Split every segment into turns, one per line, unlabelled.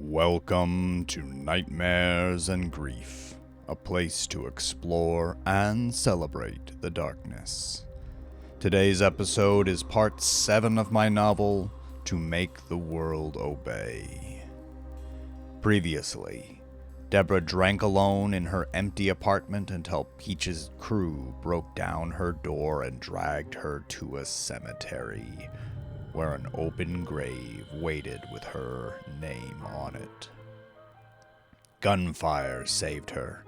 Welcome to Nightmares and Grief, a place to explore and celebrate the darkness. Today's episode is part 7 of my novel, To Make the World Obey. Previously, Deborah drank alone in her empty apartment until Peach's crew broke down her door and dragged her to a cemetery, where an open grave waited with her name on it. Gunfire saved her.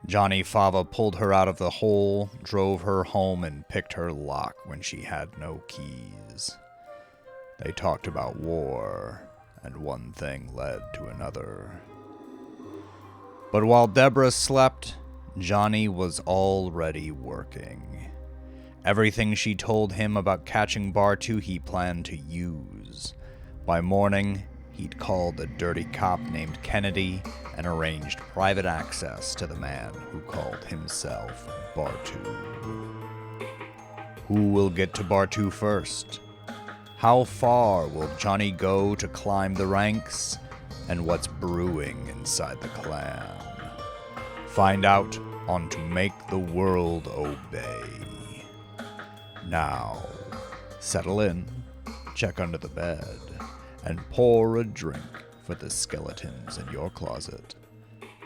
Johnny Fava pulled her out of the hole, drove her home, and picked her lock when she had no keys. They talked about war, and one thing led to another. But while Deborah slept, Johnny was already working. Everything she told him about catching Bartu he planned to use. By morning, he'd called a dirty cop named Kennedy and arranged private access to the man who called himself Bartu. Who will get to Bartu first? How far will Johnny go to climb the ranks? And what's brewing inside the clan? Find out on To Make the World Obey. Now, settle in, check under the bed, and pour a drink for the skeletons in your closet.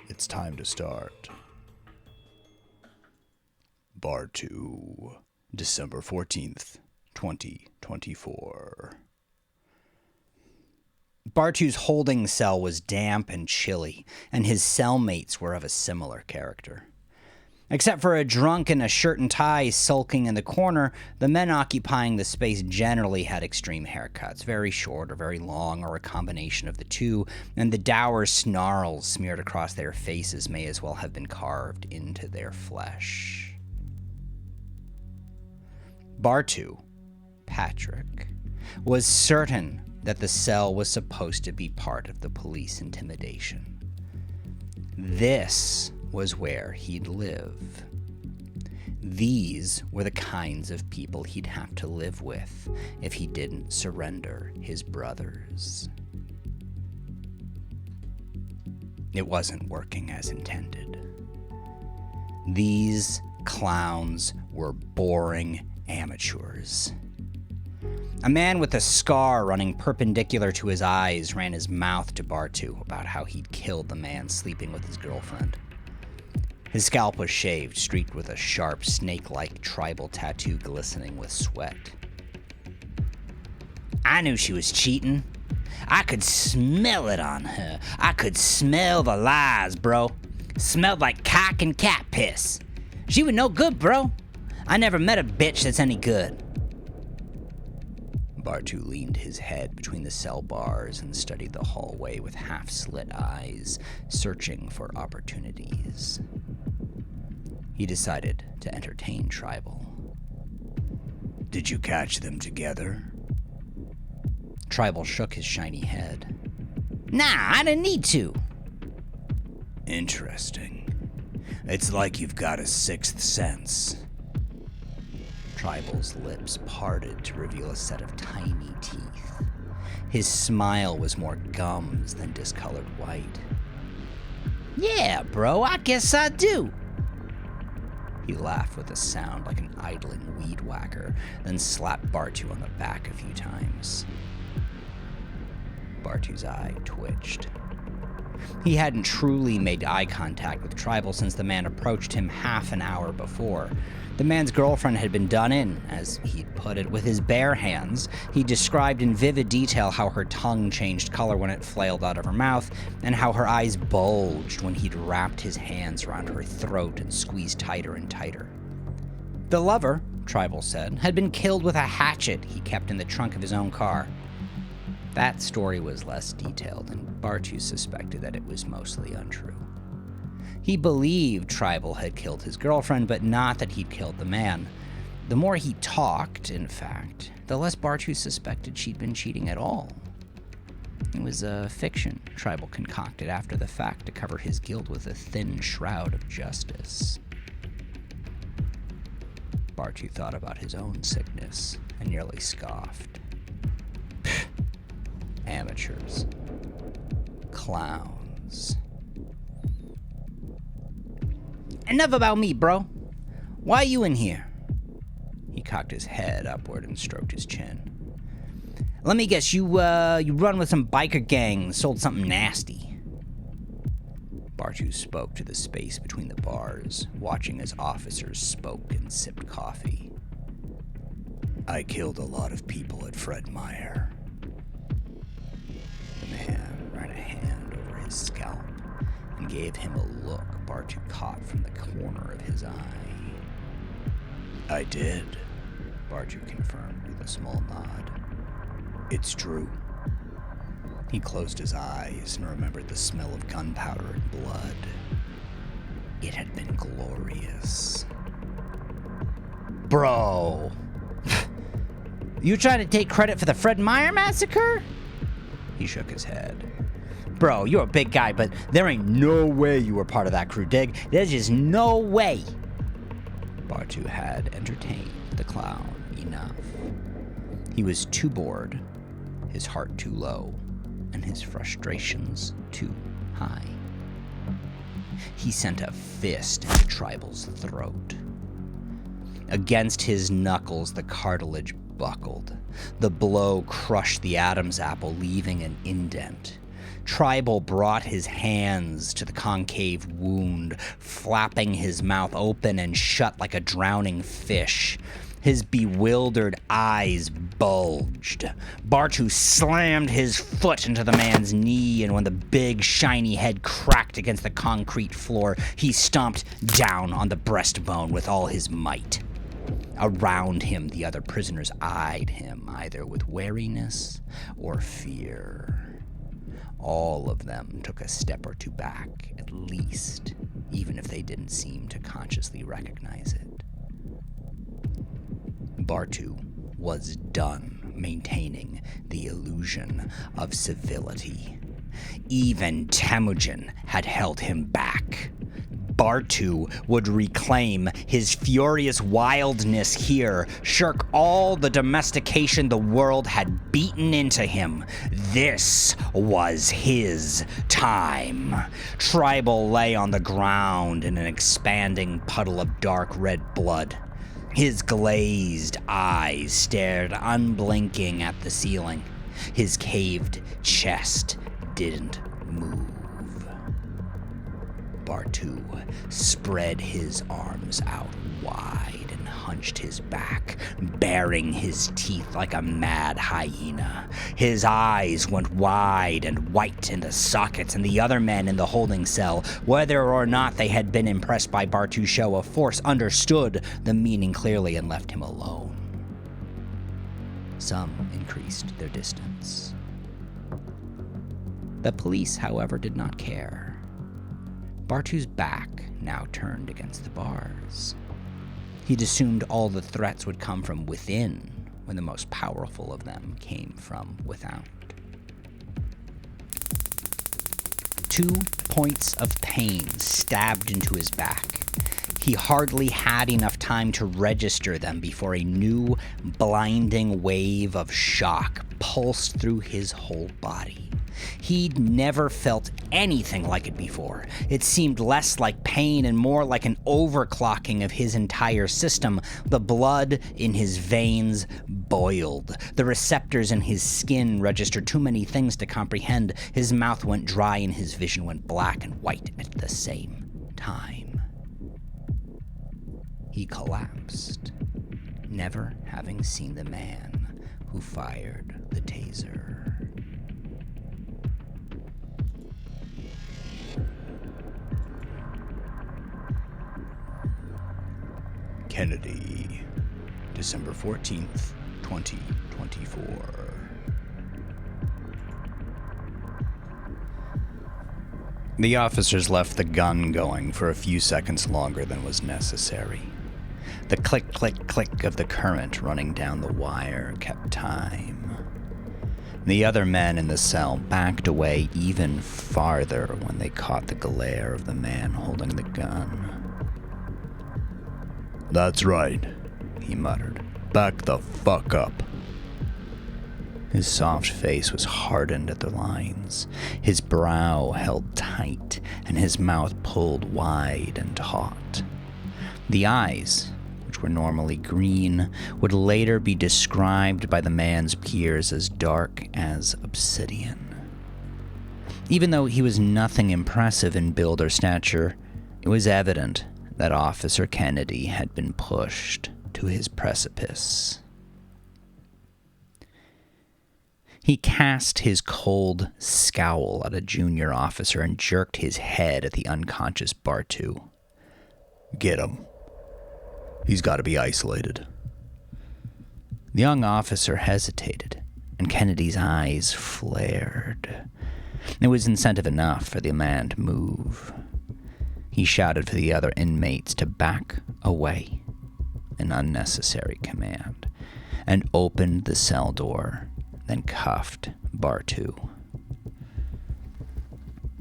It's time to start. Bartu, December 14th, 2024.
Bartu's holding cell was damp and chilly, and his cellmates were of a similar character. Except for a drunk in a shirt and tie sulking in the corner, the men occupying the space generally had extreme haircuts, very short or very long or a combination of the two, and the dour snarls smeared across their faces may as well have been carved into their flesh. Bartu, Patrick, was certain that the cell was supposed to be part of the police intimidation. This was where he'd live. These were the kinds of people he'd have to live with if he didn't surrender his brothers. It wasn't working as intended. These clowns were boring amateurs. A man with a scar running perpendicular to his eyes ran his mouth to Bartu about how he'd killed the man sleeping with his girlfriend. His scalp was shaved, streaked with a sharp, snake-like tribal tattoo glistening with sweat. I knew she was cheating. I could smell it on her. I could smell the lies, bro. Smelled like cock and cat piss. She was no good, bro. I never met a bitch that's any good. Bartu leaned his head between the cell bars and studied the hallway with half-slit eyes, searching for opportunities. He decided to entertain Tribal. Did you catch them together? Tribal shook his shiny head. Nah, I didn't need to. Interesting. It's like you've got a sixth sense. Tribal's lips parted to reveal a set of tiny teeth. His smile was more gums than discolored white. Yeah, bro, I guess I do. He laughed with a sound like an idling weed whacker, then slapped Bartu on the back a few times. Bartu's eye twitched. He hadn't truly made eye contact with Tribal since the man approached him half an hour before. The man's girlfriend had been done in, as he'd put it, with his bare hands. He described in vivid detail how her tongue changed color when it flailed out of her mouth, and how her eyes bulged when he'd wrapped his hands around her throat and squeezed tighter and tighter. The lover, Tribal said, had been killed with a hatchet he kept in the trunk of his own car. That story was less detailed, and Bartu suspected that it was mostly untrue. He believed Tribal had killed his girlfriend, but not that he'd killed the man. The more he talked, in fact, the less Bartu suspected she'd been cheating at all. It was a fiction Tribal concocted after the fact to cover his guilt with a thin shroud of justice. Bartu thought about his own sickness and nearly scoffed. Amateurs. clowns. Enough about me, bro. Why are you in here? He cocked his head upward and stroked his chin. Let me guess, you run with some biker gang, sold something nasty. Bartu spoke to the space between the bars, watching as officers spoke and sipped coffee. I killed a lot of people at Fred Meyer. The man ran a hand over his scalp and gave him a look Bartu caught from the corner of his eye. I did, Bartu confirmed with a small nod. It's true. He closed his eyes and remembered the smell of gunpowder and blood. It had been glorious. Bro! You trying to take credit for the Fred Meyer massacre? He shook his head. Bro, you're a big guy, but there ain't no way you were part of that crew, dig? There's just no way. Bartu had entertained the clown enough. He was too bored, his heart too low, and his frustrations too high. He sent a fist into Tribal's throat. Against his knuckles, the cartilage buckled. The blow crushed the Adam's apple, leaving an indent. Tribal brought his hands to the concave wound, flapping his mouth open and shut like a drowning fish. His bewildered eyes bulged. Bartu slammed his foot into the man's knee, and when the big, shiny head cracked against the concrete floor, he stomped down on the breastbone with all his might. Around him, the other prisoners eyed him, either with wariness or fear. All of them took a step or two back, at least, even if they didn't seem to consciously recognize it. Bartu was done maintaining the illusion of civility. Even Temujin had held him back. Bartu would reclaim his furious wildness here, shirk all the domestication the world had beaten into him. This was his time. Tribal lay on the ground in an expanding puddle of dark red blood. His glazed eyes stared unblinking at the ceiling. His caved chest didn't move. Bartu spread his arms out wide and hunched his back, baring his teeth like a mad hyena. His eyes went wide and white in the sockets, and the other men in the holding cell, whether or not they had been impressed by Bartu's show of force, understood the meaning clearly and left him alone. Some increased their distance. The police, however, did not care. Bartu's back now turned against the bars. He'd assumed all the threats would come from within, when the most powerful of them came from without. 2 points of pain stabbed into his back. He hardly had enough time to register them before a new, blinding wave of shock pulsed through his whole body. He'd never felt anything like it before. It seemed less like pain and more like an overclocking of his entire system. The blood in his veins boiled. The receptors in his skin registered too many things to comprehend. His mouth went dry and his vision went black and white at the same time. He collapsed, never having seen the man who fired the taser.
Kennedy, December 14th, 2024. The officers left the gun going for a few seconds longer than was necessary. The click, click, click of the current running down the wire kept time. The other men in the cell backed away even farther when they caught the glare of the man holding the gun. "That's right," he muttered. "Back the fuck up."
His soft face was hardened at the lines, his brow held tight, and his mouth pulled wide and taut. The eyes, which were normally green, would later be described by the man's peers as dark as obsidian. Even though he was nothing impressive in build or stature, it was evident that Officer Kennedy had been pushed to his precipice. He cast his cold scowl at a junior officer and jerked his head at the unconscious Bartu.
"Get him. He's got to be isolated."
The young officer hesitated, and Kennedy's eyes flared. It was incentive enough for the man to move. He shouted for the other inmates to back away, an unnecessary command, and opened the cell door, then cuffed Bartu.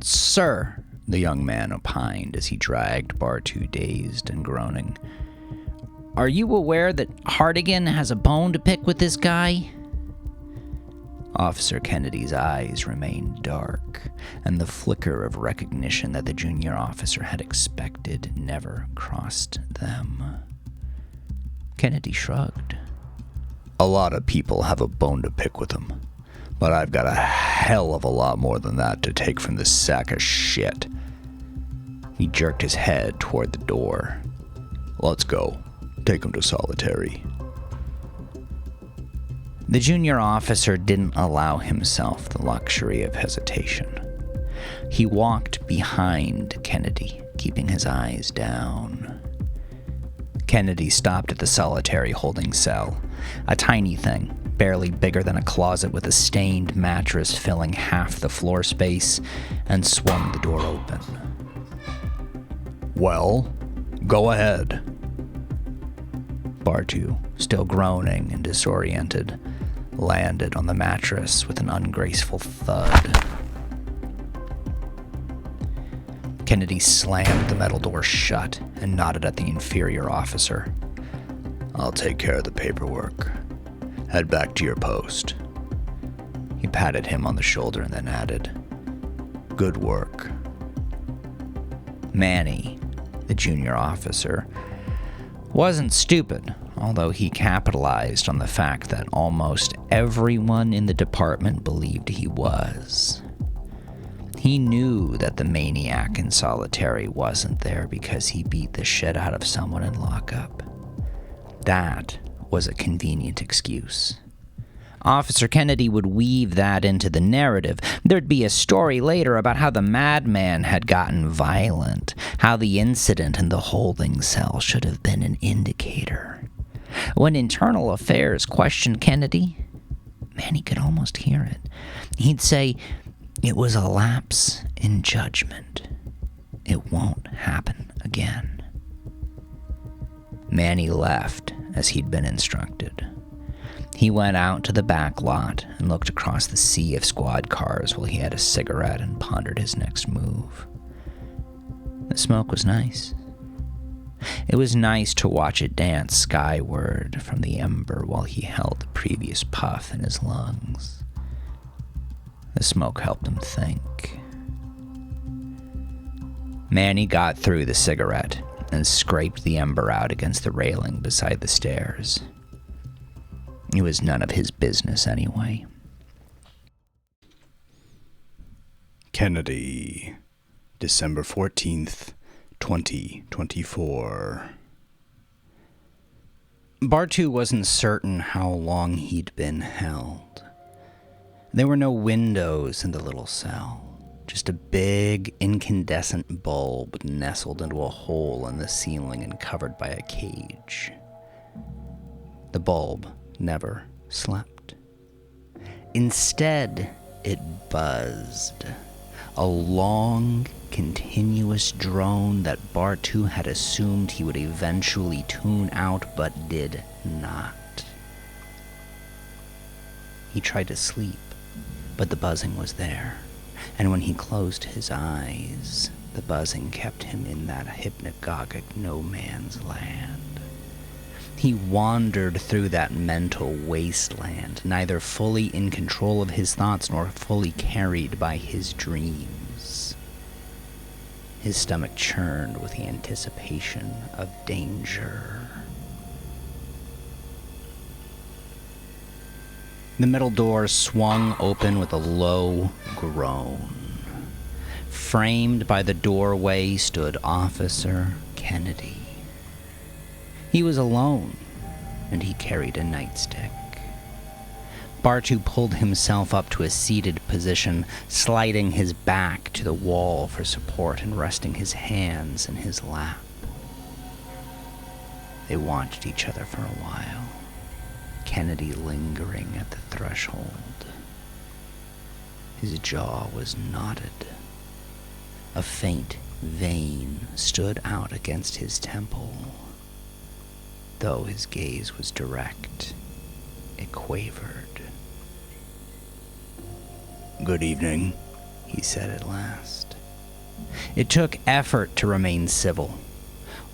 "Sir," the young man opined as he dragged Bartu dazed and groaning, "are you aware that Hartigan has a bone to pick with this guy?" Officer Kennedy's eyes remained dark, and the flicker of recognition that the junior officer had expected never crossed them. Kennedy shrugged.
"A lot of people have a bone to pick with him, but I've got a hell of a lot more than that to take from this sack of shit."
He jerked his head toward the door.
"Let's go. Take him to solitary."
The junior officer didn't allow himself the luxury of hesitation. He walked behind Kennedy, keeping his eyes down. Kennedy stopped at the solitary holding cell, a tiny thing, barely bigger than a closet with a stained mattress filling half the floor space, and swung the door open.
"Well, go ahead."
Bartu, still groaning and disoriented, landed on the mattress with an ungraceful thud. Kennedy slammed the metal door shut and nodded at the inferior officer.
"I'll take care of the paperwork. Head back to your post."
He patted him on the shoulder and then added, "Good work." Manny, the junior officer, wasn't stupid, although he capitalized on the fact that almost everyone in the department believed he was. He knew that the maniac in solitary wasn't there because he beat the shit out of someone in lockup. That was a convenient excuse. Officer Kennedy would weave that into the narrative. There'd be a story later about how the madman had gotten violent, how the incident in the holding cell should have been an indicator. When Internal Affairs questioned Kennedy, Manny could almost hear it. He'd say, "It was a lapse in judgment. It won't happen again." Manny left as he'd been instructed. He went out to the back lot and looked across the sea of squad cars while he had a cigarette and pondered his next move. The smoke was nice. It was nice to watch it dance skyward from the ember while he held the previous puff in his lungs. The smoke helped him think. Manny got through the cigarette and scraped the ember out against the railing beside the stairs. It was none of his business anyway.
Kennedy, December 14th, 2024.
Bartu wasn't certain how long he'd been held. There were no windows in the little cell, just a big incandescent bulb nestled into a hole in the ceiling and covered by a cage. The bulb never slept. Instead, it buzzed. A long, continuous drone that Bartu had assumed he would eventually tune out, but did not. He tried to sleep, but the buzzing was there, and when he closed his eyes, the buzzing kept him in that hypnagogic no man's land. He wandered through that mental wasteland, neither fully in control of his thoughts nor fully carried by his dreams. His stomach churned with the anticipation of danger. The metal door swung open with a low groan. Framed by the doorway stood Officer Kennedy. He was alone, and he carried a nightstick. Bartu pulled himself up to a seated position, sliding his back to the wall for support and resting his hands in his lap. They watched each other for a while, Kennedy lingering at the threshold. His jaw was knotted. A faint vein stood out against his temple. Though his gaze was direct, it quavered. "Good evening," he said at last. It took effort to remain civil.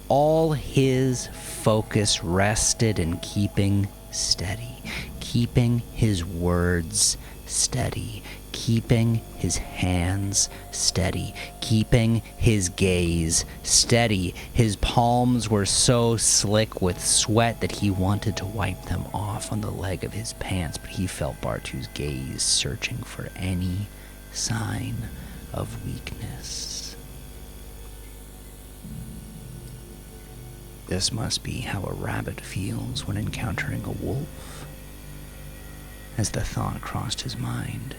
All his focus rested in keeping steady, keeping his words steady, keeping his hands steady, keeping his gaze steady. His palms were so slick with sweat that he wanted to wipe them off on the leg of his pants, but he felt Bartu's gaze searching for any sign of weakness. This must be how a rabbit feels when encountering a wolf. As the thought crossed his mind,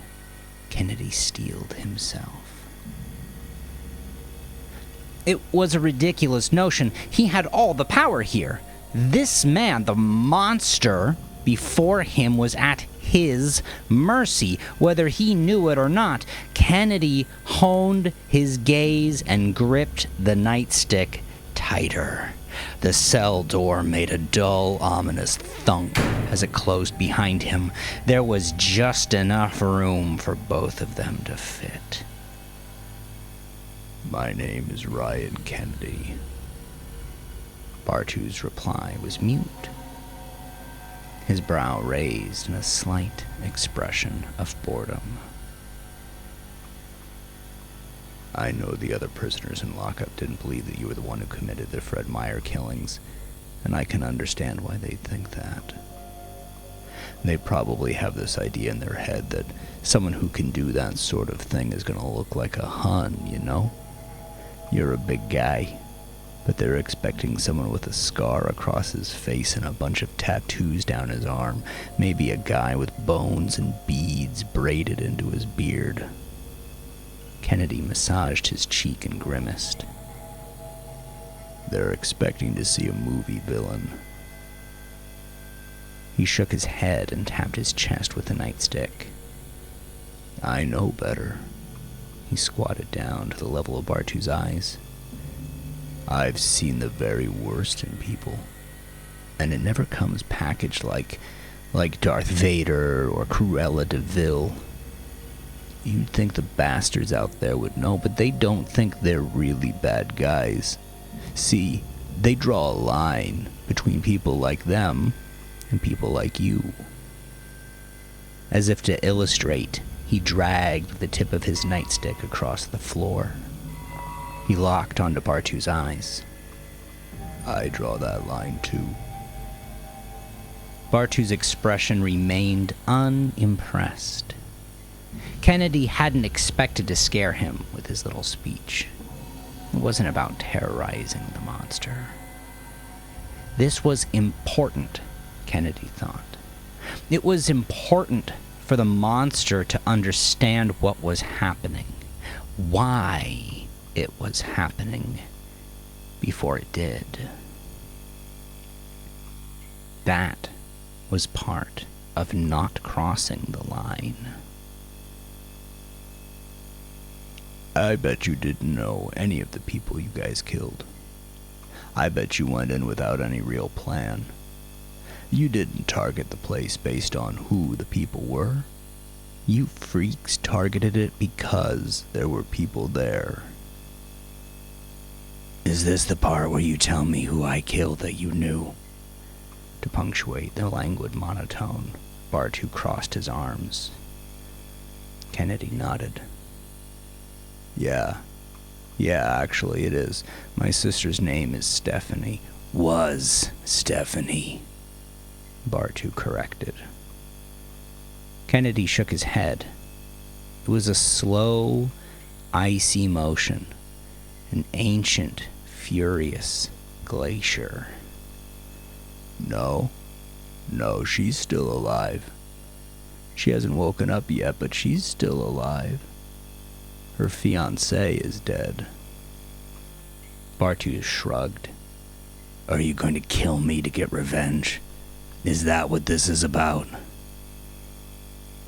Kennedy steeled himself. It was a ridiculous notion. He had all the power here. This man, the monster before him, was at his mercy, whether he knew it or not. Kennedy honed his gaze and gripped the nightstick tighter. The cell door made a dull, ominous thunk as it closed behind him. There was just enough room for both of them to fit. "My name is Ryan Kennedy." Bartu's reply was mute, his brow raised in a slight expression of boredom. "I know the other prisoners in lockup didn't believe that you were the one who committed the Fred Meyer killings, and I can understand why they think that. They probably have this idea in their head that someone who can do that sort of thing is going to look like a Hun, you know? You're a big guy, but they're expecting someone with a scar across his face and a bunch of tattoos down his arm, maybe a guy with bones and beads braided into his beard." Kennedy massaged his cheek and grimaced. "They're expecting to see a movie villain." He shook his head and tapped his chest with the nightstick. "I know better." He squatted down to the level of Bartu's eyes. "I've seen the very worst in people, and it never comes packaged like Darth Vader or Cruella de Vil. You'd think the bastards out there would know, but they don't think they're really bad guys. See, they draw a line between people like them and people like you." As if to illustrate, he dragged the tip of his nightstick across the floor. He locked onto Bartu's eyes. "I draw that line too." Bartu's expression remained unimpressed. Kennedy hadn't expected to scare him with his little speech. It wasn't about terrorizing the monster. This was important, Kennedy thought. It was important for the monster to understand what was happening, why it was happening, before it did. That was part of not crossing the line. "I bet you didn't know any of the people you guys killed. I bet you went in without any real plan. You didn't target the place based on who the people were. You freaks targeted it because there were people there." "Is this the part where you tell me who I killed that you knew?" To punctuate the languid monotone, Bartu crossed his arms. Kennedy nodded. Yeah, actually it is. My sister's name is Stephanie. Was Stephanie, Bartu corrected. Kennedy shook his head. It was a slow, icy motion, an ancient, furious glacier. No, she's still alive. She hasn't woken up yet, but she's still alive. Her fiancé is dead. Bartu shrugged. Are you going to kill me to get revenge? Is that what this is about?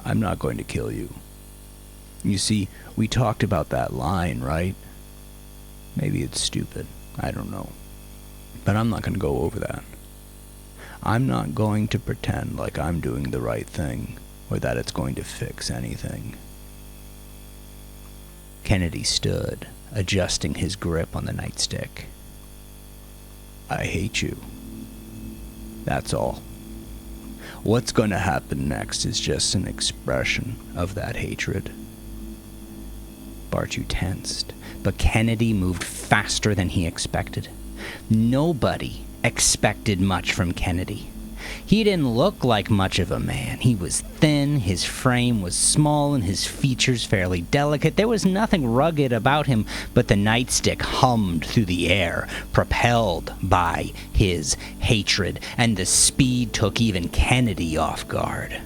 I'm not going to kill you. You see, we talked about that line, right? Maybe it's stupid. I don't know. But I'm not going to go over that. I'm not going to pretend like I'm doing the right thing or that it's going to fix anything. Kennedy stood, adjusting his grip on the nightstick. I hate you. That's all. What's going to happen next is just an expression of that hatred. Bartu tensed, but Kennedy moved faster than he expected. Nobody expected much from Kennedy. He didn't look like much of a man. He was thin, his frame was small, and his features fairly delicate. There was nothing rugged about him, but the nightstick hummed through the air, propelled by his hatred, and the speed took even Kennedy off guard.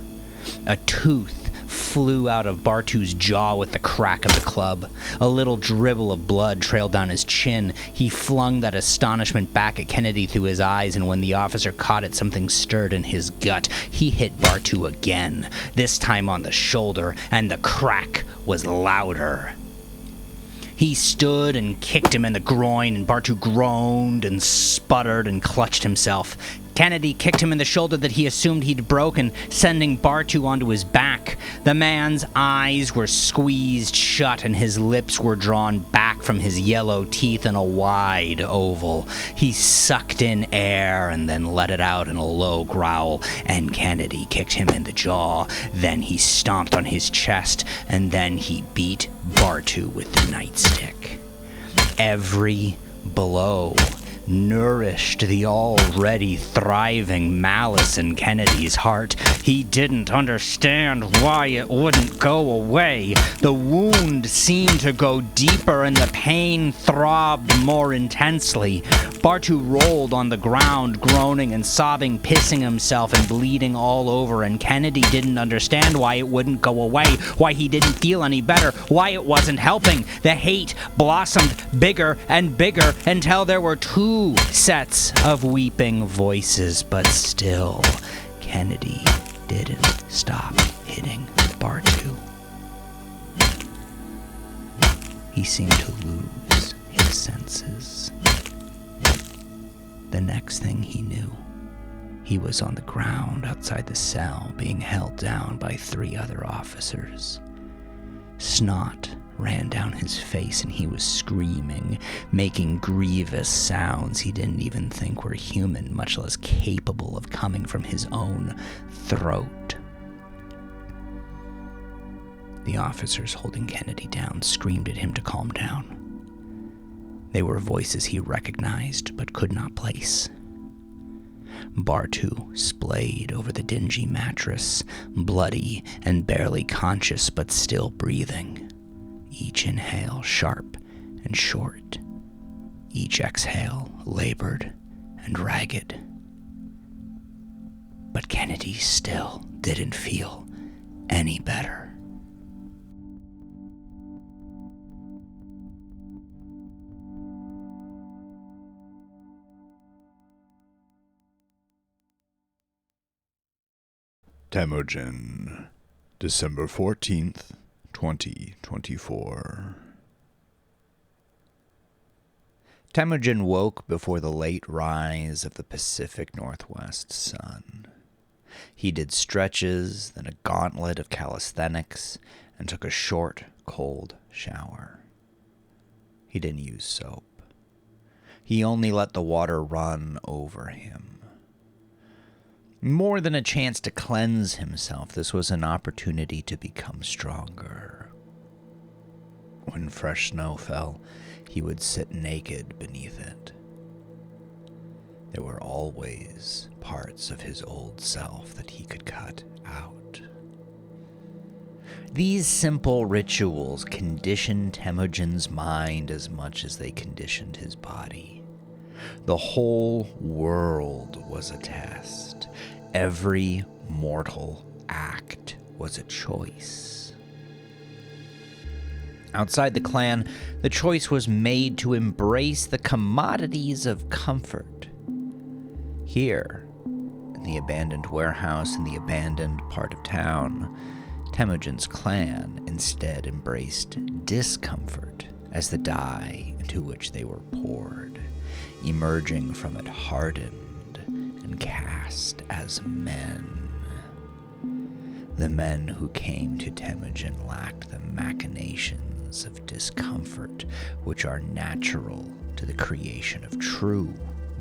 A tooth flew out of Bartu's jaw with the crack of the club. A little dribble of blood trailed down his chin. He flung that astonishment back at Kennedy through his eyes, and when the officer caught it, something stirred in his gut. He hit Bartu again, this time on the shoulder, and the crack was louder. He stood and kicked him in the groin, and Bartu groaned and sputtered and clutched himself. Kennedy kicked him in the shoulder that he assumed he'd broken, sending Bartu onto his back. The man's eyes were squeezed shut and his lips were drawn back from his yellow teeth in a wide oval. He sucked in air and then let it out in a low growl, and Kennedy kicked him in the jaw. Then he stomped on his chest, and then he beat Bartu with the nightstick. Every blow nourished the already thriving malice in Kennedy's heart. He didn't understand why it wouldn't go away. The wound seemed to go deeper and the pain throbbed more intensely. Bartu rolled on the ground, groaning and sobbing, pissing himself and bleeding all over, and Kennedy didn't understand why it wouldn't go away, why he didn't feel any better, why it wasn't helping. The hate blossomed bigger and bigger until there were two sets of weeping voices, but still, Kennedy didn't stop hitting Bartu. He seemed to lose his senses. The next thing he knew, he was on the ground outside the cell, being held down by 3 other officers. Snot ran down his face and he was screaming, making grievous sounds he didn't even think were human, much less capable of coming from his own throat. The officers holding Kennedy down screamed at him to calm down. They were voices he recognized but could not place. Bartu splayed over the dingy mattress, bloody and barely conscious but still breathing. Each inhale sharp and short. Each exhale labored and ragged. But Kennedy still didn't feel any better.
Temujin, December 14th, 2024. Temujin woke before the late rise of the Pacific Northwest sun. He did stretches, then a gauntlet of calisthenics, and took a short, cold shower. He didn't use soap. He only let the water run over him. More than a chance to cleanse himself, this was an opportunity to become stronger. When fresh snow fell, he would sit naked beneath it. There were always parts of his old self that he could cut out. These simple rituals conditioned Temujin's mind as much as they conditioned his body. The whole world was a test. Every mortal act was a choice. Outside the clan, the choice was made to embrace the commodities of comfort. Here, in the abandoned warehouse in the abandoned part of town, Temujin's clan instead embraced discomfort as the dye into which they were poured, emerging from it hardened and cast as men. The men who came to Temujin lacked the machinations of discomfort which are natural to the creation of true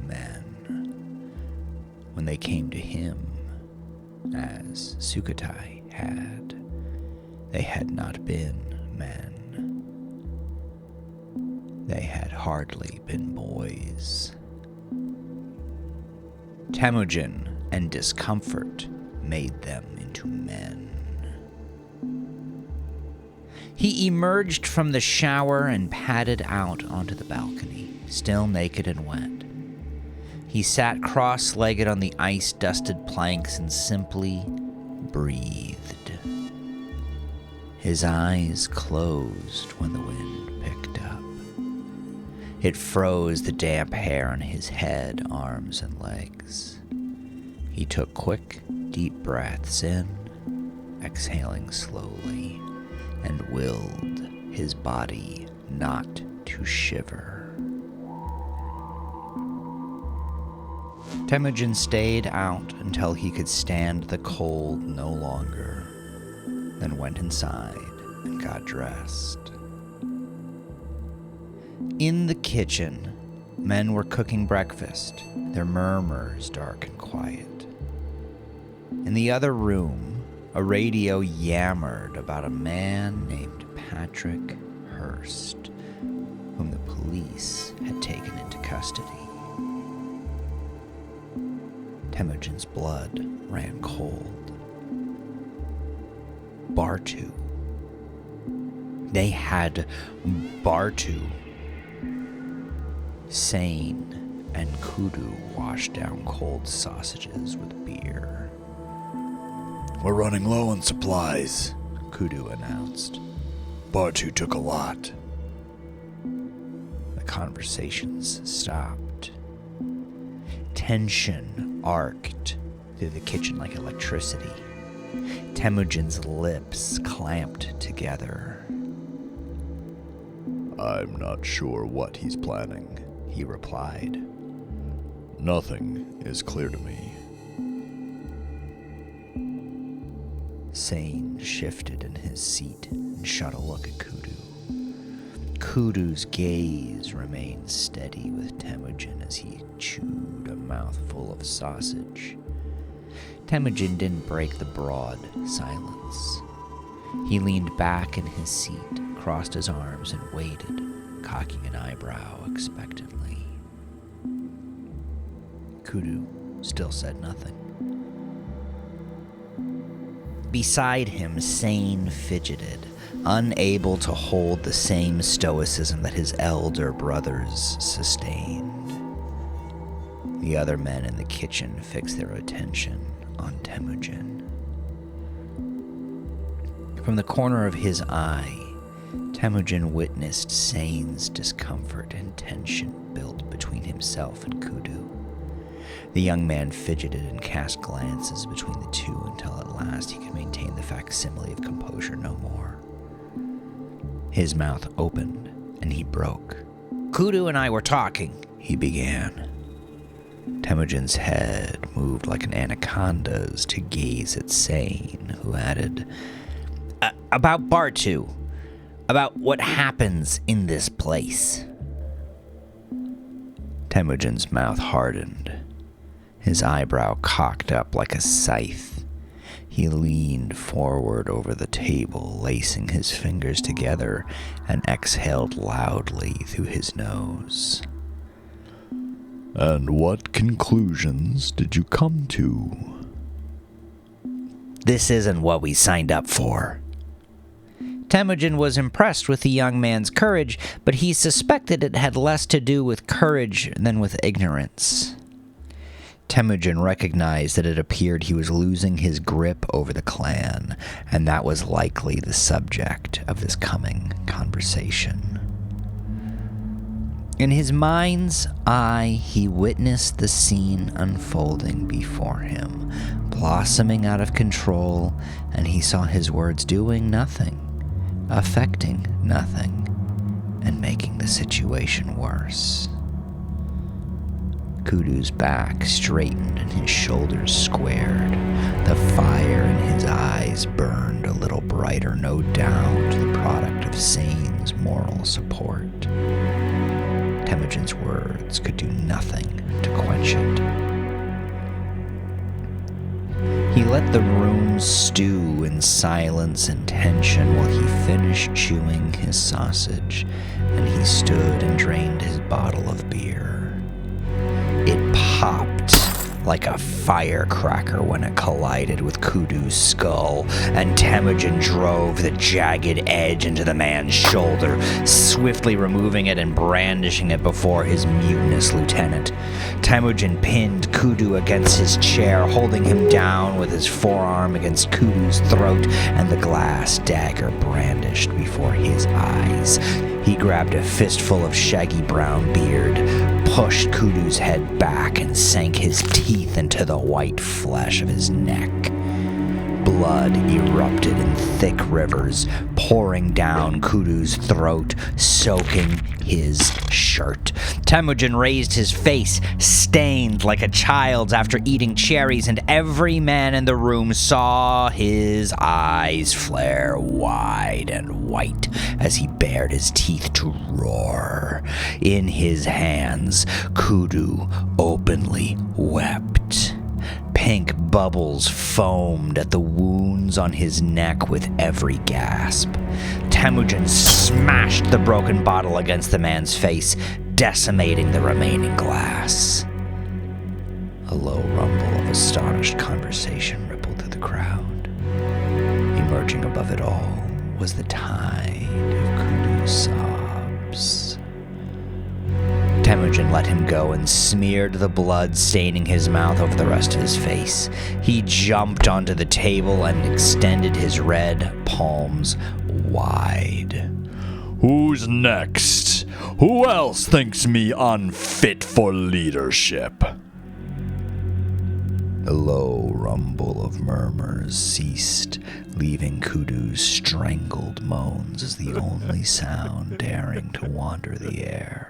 men. When they came to him, as Sukhothai had, they had not been men. They had hardly been boys. Temujin and discomfort made them into men. He emerged from the shower and padded out onto the balcony, still naked and wet. He sat cross-legged on the ice-dusted planks and simply breathed. His eyes closed when the wind picked up. It froze the damp hair on his head, arms, and legs. He took quick, deep breaths in, exhaling slowly, and willed his body not to shiver. Temujin stayed out until he could stand the cold no longer, then went inside and got dressed. In the kitchen, men were cooking breakfast, their murmurs dark and quiet. In the other room, a radio yammered about a man named Patrick Hurst, whom the police had taken into custody. Temujin's blood ran cold. Bartu. They had Bartu. Sane and Kudu washed down cold sausages with beer.
"We're running low on supplies,"
Kudu announced.
"Bartu took a lot."
The conversations stopped. Tension arced through the kitchen like electricity. Temujin's lips clamped together.
"I'm not sure what he's planning,"
he replied.
"Nothing is clear to me."
Sane shifted in his seat and shot a look at Kudu. Kudu's gaze remained steady with Temujin as he chewed a mouthful of sausage. Temujin didn't break the broad silence. He leaned back in his seat, crossed his arms, and waited, cocking an eyebrow expectantly. Kudu still said nothing. Beside him, Sane fidgeted, unable to hold the same stoicism that his elder brothers sustained. The other men in the kitchen fixed their attention on Temujin. From the corner of his eye, Temujin witnessed Sane's discomfort and tension build between himself and Kudu. The young man fidgeted and cast glances between the two until at last he could maintain the facsimile of composure no more. His mouth opened and he broke. "Kudu and I were talking," he began. Temujin's head moved like an anaconda's to gaze at Sane, who added, "About Bartu. About what happens in this place." Temujin's mouth hardened.
his eyebrow cocked up like a scythe. He leaned forward over the table, lacing his fingers together, and exhaled loudly through his nose.
And what conclusions did you come to?
This isn't what we signed up for. Temujin was impressed with the young man's courage, but he suspected it had less to do with courage than with ignorance. Temujin recognized that it appeared he was losing his grip over the clan, and that was likely the subject of this coming conversation. In his mind's eye, he witnessed the scene unfolding before him, blossoming out of control, and he saw his words doing nothing, affecting nothing, and making the situation worse. Kudu's back straightened and his shoulders squared. The fire in his eyes burned a little brighter, no doubt the product of Sane's moral support. Temujin's words could do nothing to quench it. He let the room stew in silence and tension while he finished chewing his sausage, and he stood and drained his bottle of beer. It popped like a firecracker when it collided with Kudu's skull, and Temujin drove the jagged edge into the man's shoulder, swiftly removing it and brandishing it before his mutinous lieutenant. Temujin pinned Kudu against his chair, holding him down with his forearm against Kudu's throat and the glass dagger brandished before his eyes. He grabbed a fistful of shaggy brown beard, pushed Kudu's head back, and sank his teeth into the white flesh of his neck. Blood erupted in thick rivers, pouring down Kudu's throat, soaking his shirt. Temujin raised his face, stained like a child's after eating cherries, and every man in the room saw his eyes flare wide and white as he bared his teeth to roar. In his hands, Kudu openly wept. Pink bubbles foamed at the wounds on his neck with every gasp. Temujin smashed the broken bottle against the man's face, decimating the remaining glass. A low rumble of astonished conversation rippled through the crowd. Emerging above it all was the tide of Kudu's sobs. Temujin let him go and smeared the blood staining his mouth over the rest of his face. He jumped onto the table and extended his red palms wide.
Who's next? Who else thinks me unfit for leadership?
The low rumble of murmurs ceased, leaving Kudu's strangled moans as the only sound daring to wander the air.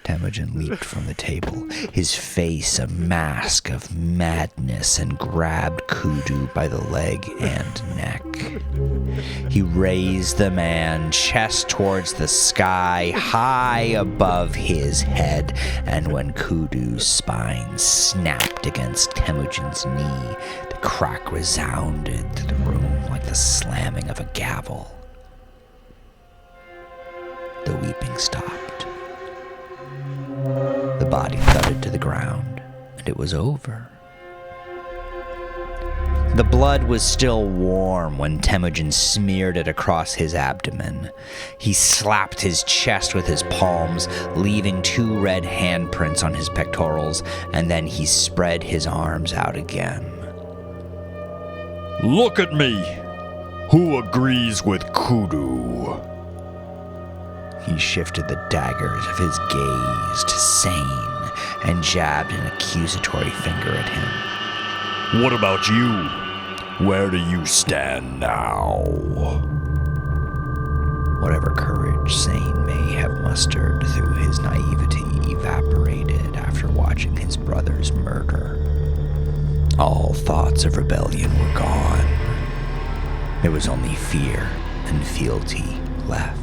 Temujin leaped from the table, his face a mask of madness, and grabbed Kudu by the leg and neck. He raised the man, chest towards the sky, high above his head, and when Kudu's spine snapped against Temujin's knee, the crack resounded through the room like the slamming of a gavel. The weeping stopped. The body thudded to the ground, and it was over. The blood was still warm when Temujin smeared it across his abdomen. He slapped his chest with his palms, leaving 2 red handprints on his pectorals, and then he spread his arms out again.
Look at me! Who agrees with Kudu?
He shifted the daggers of his gaze to Sane and jabbed an accusatory finger at him.
What about you? Where do you stand now?
Whatever courage Sane may have mustered through his naivety evaporated after watching his brother's murder. All thoughts of rebellion were gone. There was only fear and fealty left.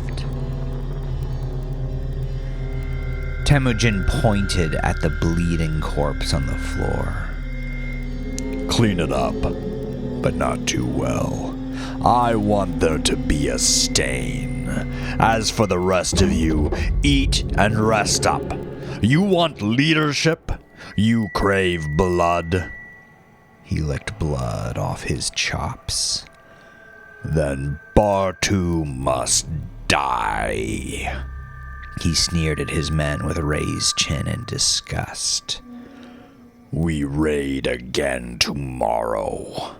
Temujin pointed at the bleeding corpse on the floor.
Clean it up, but not too well. I want there to be a stain. As for the rest of you, eat and rest up. You want leadership? You crave blood?
He licked blood off his chops.
Then Bartu must die.
He sneered at his men with a raised chin in disgust.
We raid again tomorrow.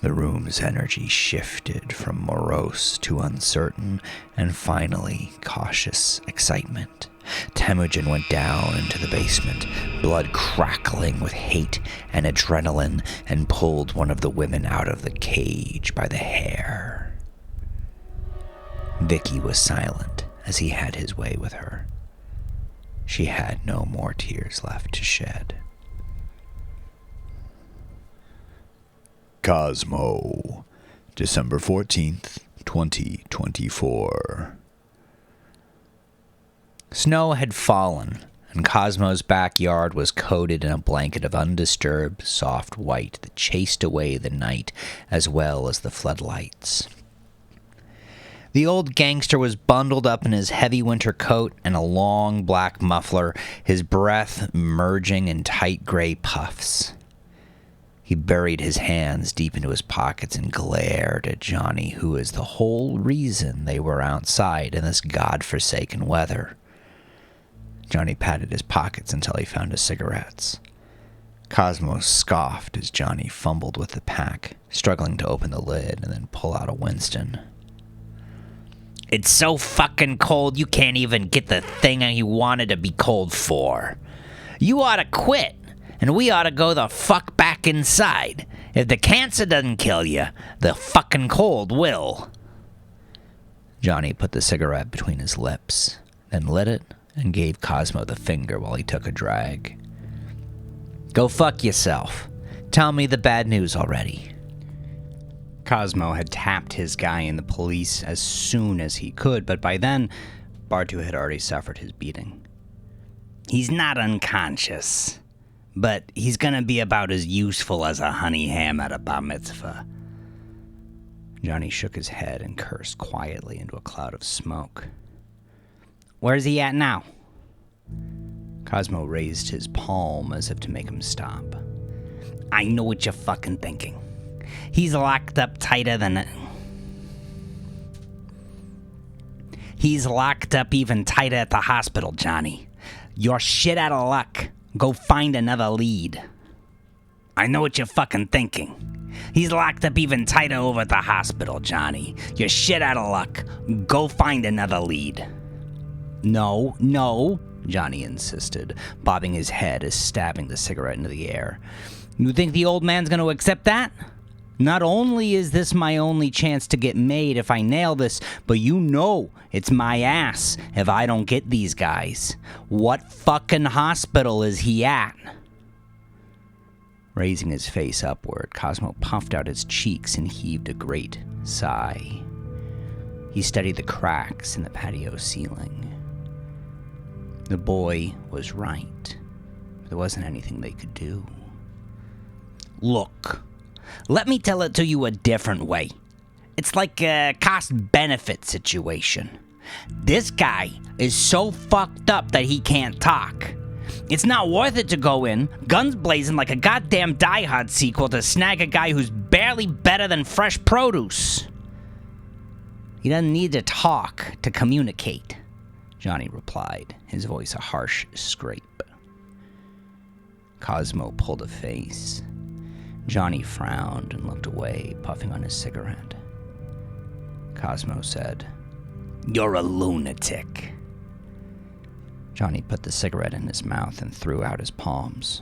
The room's energy shifted from morose to uncertain and finally cautious excitement. Temujin went down into the basement, blood crackling with hate and adrenaline, and pulled one of the women out of the cage by the hair. Vicky was silent as he had his way with her. She had no more tears left to shed.
Cosmo, December 14th, 2024.
Snow had fallen, and Cosmo's backyard was coated in a blanket of undisturbed, soft white that chased away the night as well as the floodlights. The old gangster was bundled up in his heavy winter coat and a long black muffler, his breath merging in tight gray puffs. He buried his hands deep into his pockets and glared at Johnny, who is the whole reason they were outside in this godforsaken weather. Johnny patted his pockets until he found his cigarettes. Cosmo scoffed as Johnny fumbled with the pack, struggling to open the lid and then pull out a Winston. It's so fucking cold you can't even get the thing you wanted to be cold for. You ought to quit, and we ought to go the fuck back inside. If the cancer doesn't kill you, the fucking cold will. Johnny put the cigarette between his lips, then lit it and gave Cosmo the finger while he took a drag. Go fuck yourself. Tell me the bad news already. Cosmo had tapped his guy in the police as soon as he could, but by then, Bartu had already suffered his beating. He's not unconscious, but he's gonna be about as useful as a honey ham at a bar mitzvah. Johnny shook his head and cursed quietly into a cloud of smoke. Where's he at now? Cosmo raised his palm as if to make him stop. I know what you're fucking thinking. He's locked up tighter than... He's locked up even tighter at the hospital, Johnny. You're shit out of luck. Go find another lead. I know what you're fucking thinking. He's locked up even tighter over at the hospital, Johnny. You're shit out of luck. Go find another lead. No, Johnny insisted, bobbing his head as stabbing the cigarette into the air. You think the old man's going to accept that? Not only is this my only chance to get made if I nail this, but you know it's my ass if I don't get these guys. What fucking hospital is he at? Raising his face upward, Cosmo puffed out his cheeks and heaved a great sigh. He studied the cracks in the patio ceiling. The boy was right. There wasn't anything they could do. Look, let me tell it to you a different way. It's like a cost-benefit situation. This guy is so fucked up that he can't talk. It's not worth it to go in, guns blazing like a goddamn Die Hard sequel to snag a guy who's barely better than fresh produce. He doesn't need to talk to communicate, Johnny replied, his voice a harsh scrape. Cosmo pulled a face. Johnny frowned and looked away, puffing on his cigarette. Cosmo said, You're a lunatic. Johnny put the cigarette in his mouth and threw out his palms.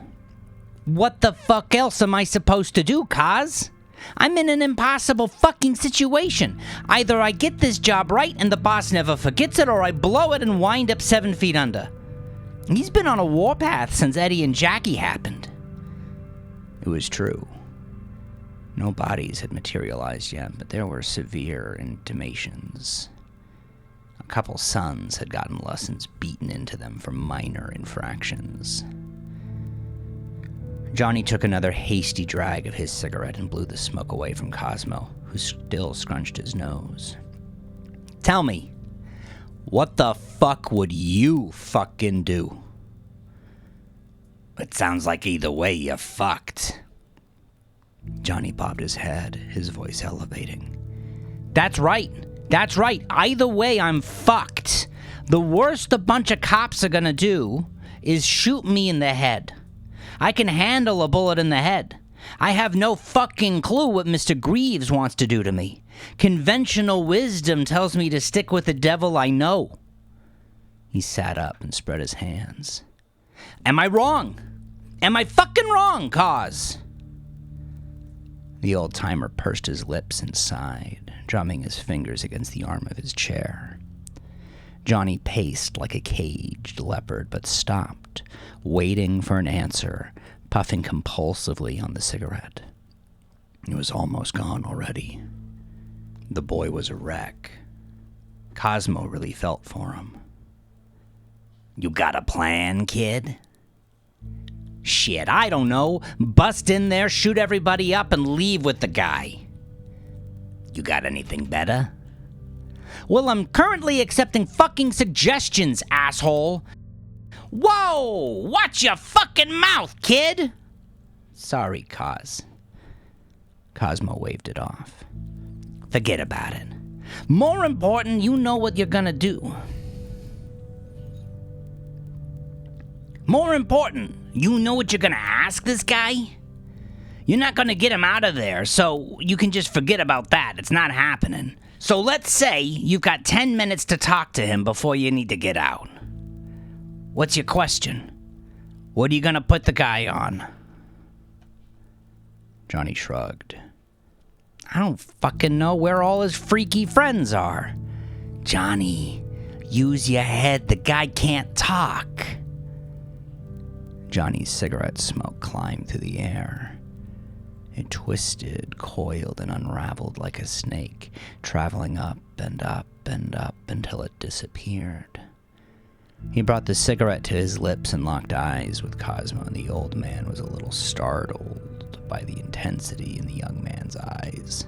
What the fuck else am I supposed to do, Cos? I'm in an impossible fucking situation. Either I get this job right and the boss never forgets it, or I blow it and wind up 7 feet under. He's been on a warpath since Eddie and Jackie happened. It was true. No bodies had materialized yet, but there were severe intimations. A couple sons had gotten lessons beaten into them for minor infractions. Johnny took another hasty drag of his cigarette and blew the smoke away from Cosmo, who still scrunched his nose. Tell me, what the fuck would you fucking do? It sounds like either way you're fucked. Johnny bobbed his head, his voice elevating. That's right. Either way, I'm fucked. The worst a bunch of cops are gonna do is shoot me in the head. I can handle a bullet in the head. I have no fucking clue what Mr. Greaves wants to do to me. Conventional wisdom tells me to stick with the devil I know. He sat up and spread his hands. Am I wrong? Am I fucking wrong, Cos? The old-timer pursed his lips and sighed, drumming his fingers against the arm of his chair. Johnny paced like a caged leopard, but stopped, waiting for an answer, puffing compulsively on the cigarette. It was almost gone already. The boy was a wreck. Cosmo really felt for him. You got a plan, kid? Shit, I don't know. Bust in there, shoot everybody up, and leave with the guy. You got anything better? Well, I'm currently accepting fucking suggestions, asshole. Whoa! Watch your fucking mouth, kid! Sorry, Cos. Cosmo waved it off. Forget about it. More important, you know what you're gonna do. More important, you know what you're gonna ask this guy? You're not gonna get him out of there, so you can just forget about that. It's not happening. So let's say you've got 10 minutes to talk to him before you need to get out. What's your question? What are you gonna put the guy on? Johnny shrugged. I don't fucking know where all his freaky friends are. Johnny, use your head. The guy can't talk. Johnny's cigarette smoke climbed through the air. It twisted, coiled, and unraveled like a snake, traveling up and up and up until it disappeared. He brought the cigarette to his lips and locked eyes with Cosmo, and the old man was a little startled by the intensity in the young man's eyes.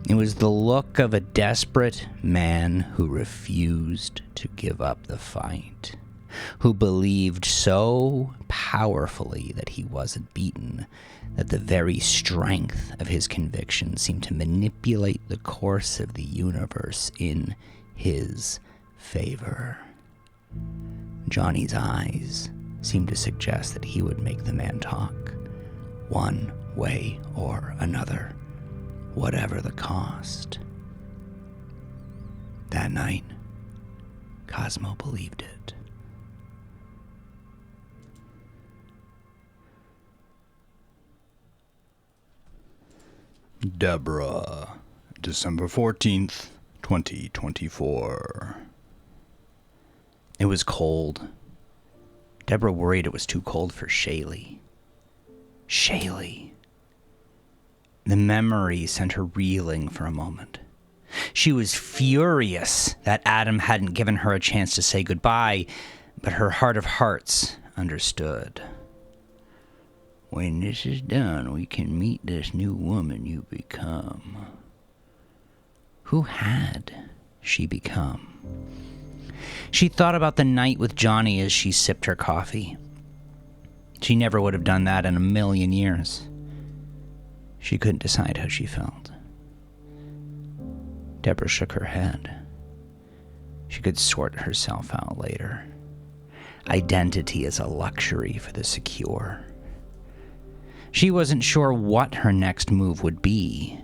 It was the look of a desperate man who refused to give up the fight, who believed so powerfully that he wasn't beaten, that the very strength of his conviction seemed to manipulate the course of the universe in his favor. Johnny's eyes seemed to suggest that he would make the man talk, one way or another, whatever the cost. That night, Cosmo believed it.
Deborah, December 14th, 2024.
It was cold. Deborah worried it was too cold for Shaylee. Shaylee. The memory sent her reeling for a moment. She was furious that Adam hadn't given her a chance to say goodbye, but her heart of hearts understood. When this is done, we can meet this new woman you become. Who had she become? She thought about the night with Johnny as she sipped her coffee. She never would have done that in a million years. She couldn't decide how she felt. Deborah shook her head. She could sort herself out later. Identity is a luxury for the secure. She wasn't sure what her next move would be.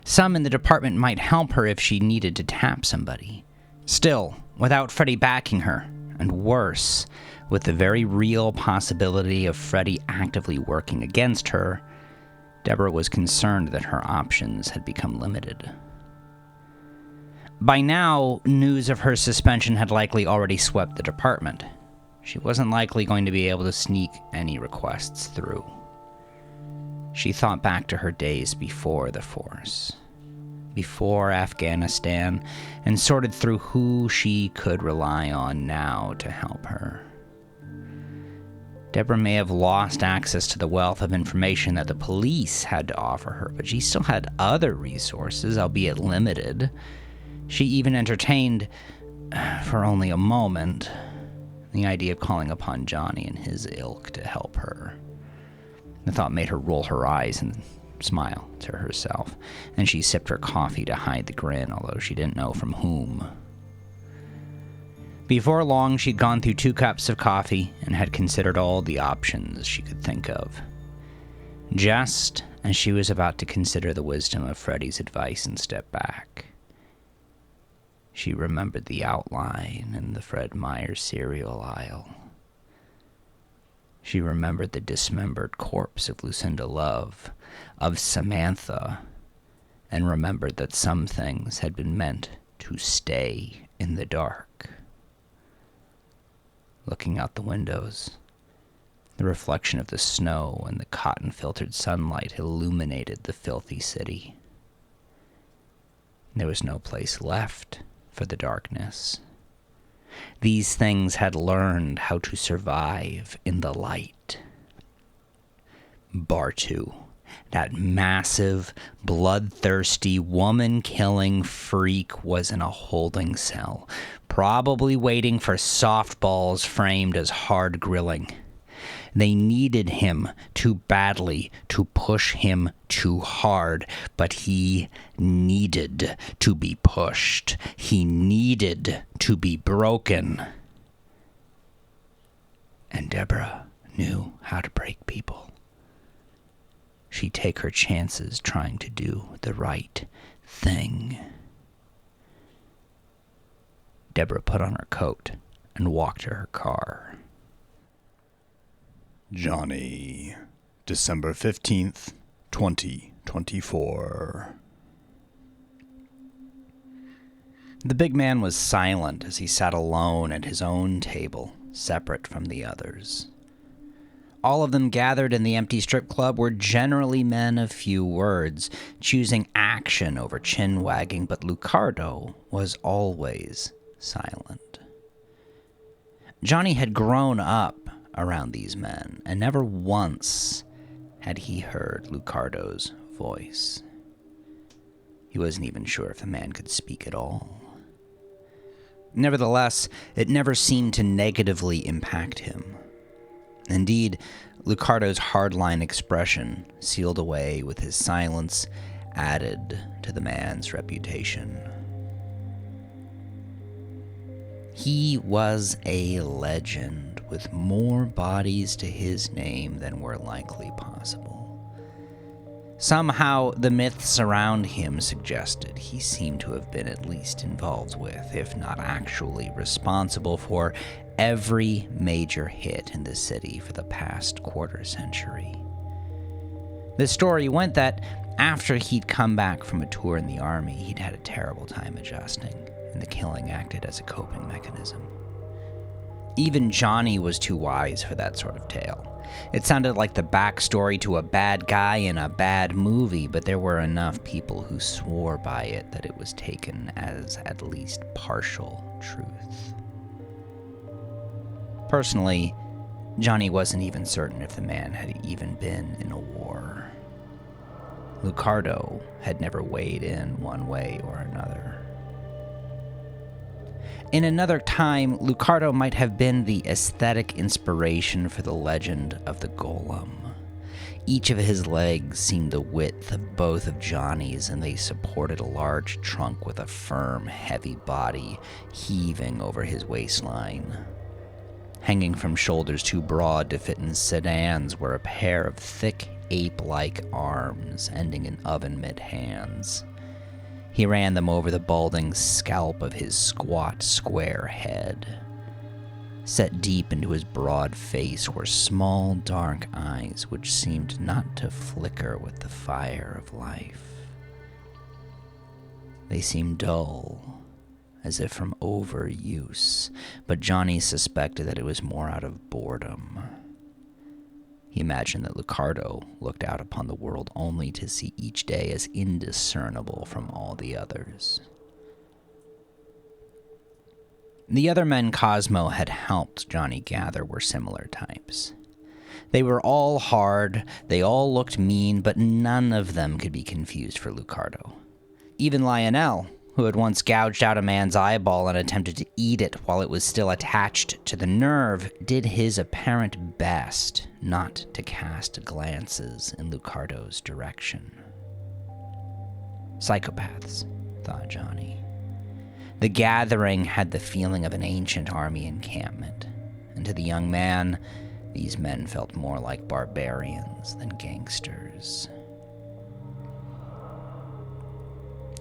Some in the department might help her if she needed to tap somebody. Still, without Freddy backing her, and worse, with the very real possibility of Freddy actively working against her, Deborah was concerned that her options had become limited. By now, news of her suspension had likely already swept the department. She wasn't likely going to be able to sneak any requests through. She thought back to her days before the Force. before Afghanistan, and sorted through who she could rely on now to help her. Deborah may have lost access to the wealth of information that the police had to offer her, but she still had other resources, albeit limited. She even entertained, for only a moment, the idea of calling upon Johnny and his ilk to help her. The thought made her roll her eyes and smile to herself, and she sipped her coffee to hide the grin, although she didn't know from whom. Before long, she'd gone through 2 cups of coffee and had considered all the options she could think of. Just as she was about to consider the wisdom of Freddy's advice and step back, she remembered the outline in the Fred Meyer cereal aisle. She remembered the dismembered corpse of Lucinda Love, of Samantha, and remembered that some things had been meant to stay in the dark. Looking out the windows, the reflection of the snow and the cotton-filtered sunlight illuminated the filthy city. There was no place left for the darkness. These things had learned how to survive in the light. Bartu, that massive, bloodthirsty, woman-killing freak, was in a holding cell, probably waiting for softballs framed as hard grilling. They needed him too badly to push him too hard, but he needed to be pushed. He needed to be broken. And Deborah knew how to break people. She'd take her chances trying to do the right thing. Deborah put on her coat and walked to her car.
Johnny, December 15th, 2024.
The big man was silent as he sat alone at his own table, separate from the others. All of them gathered in the empty strip club were generally men of few words, choosing action over chin-wagging, but Lucardo was always silent. Johnny had grown up around these men, and never once had he heard Lucardo's voice. He wasn't even sure if the man could speak at all. Nevertheless, it never seemed to negatively impact him. Indeed, Lucardo's hardline expression, sealed away with his silence, added to the man's reputation. He was a legend, with more bodies to his name than were likely possible. Somehow, the myths around him suggested he seemed to have been at least involved with, if not actually responsible for, every major hit in the city for the past quarter century. The story went that after he'd come back from a tour in the army, he'd had a terrible time adjusting, and the killing acted as a coping mechanism. Even Johnny was too wise for that sort of tale. It sounded like the backstory to a bad guy in a bad movie, but there were enough people who swore by it that it was taken as at least partial truth. Personally, Johnny wasn't even certain if the man had even been in a war. Lucardo had never weighed in one way or another. In another time, Lucardo might have been the aesthetic inspiration for the legend of the golem. Each of his legs seemed the width of both of Johnny's, and they supported a large trunk with a firm, heavy body heaving over his waistline. Hanging from shoulders too broad to fit in sedans were a pair of thick, ape-like arms ending in oven-mitt hands. He ran them over the balding scalp of his squat, square head. Set deep into his broad face were small, dark eyes which seemed not to flicker with the fire of life. They seemed dull, as if from overuse, but Johnny suspected that it was more out of boredom. He imagined that Lucardo looked out upon the world only to see each day as indiscernible from all the others. The other men Cosmo had helped Johnny gather were similar types. They were all hard, they all looked mean, but none of them could be confused for Lucardo. Even Lionel, who had once gouged out a man's eyeball and attempted to eat it while it was still attached to the nerve, did his apparent best not to cast glances in Lucardo's direction. Psychopaths, thought Johnny. The gathering had the feeling of an ancient army encampment, and to the young man, these men felt more like barbarians than gangsters.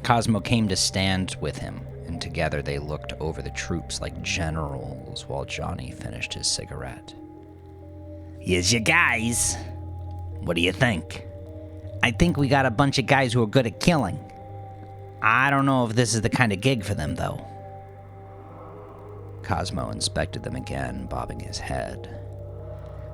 Cosmo came to stand with him, and together they looked over the troops like generals while Johnny finished his cigarette. "Here's your guys. What do you think?" "I think we got a bunch of guys who are good at killing. I don't know if this is the kind of gig for them, though." Cosmo inspected them again, bobbing his head.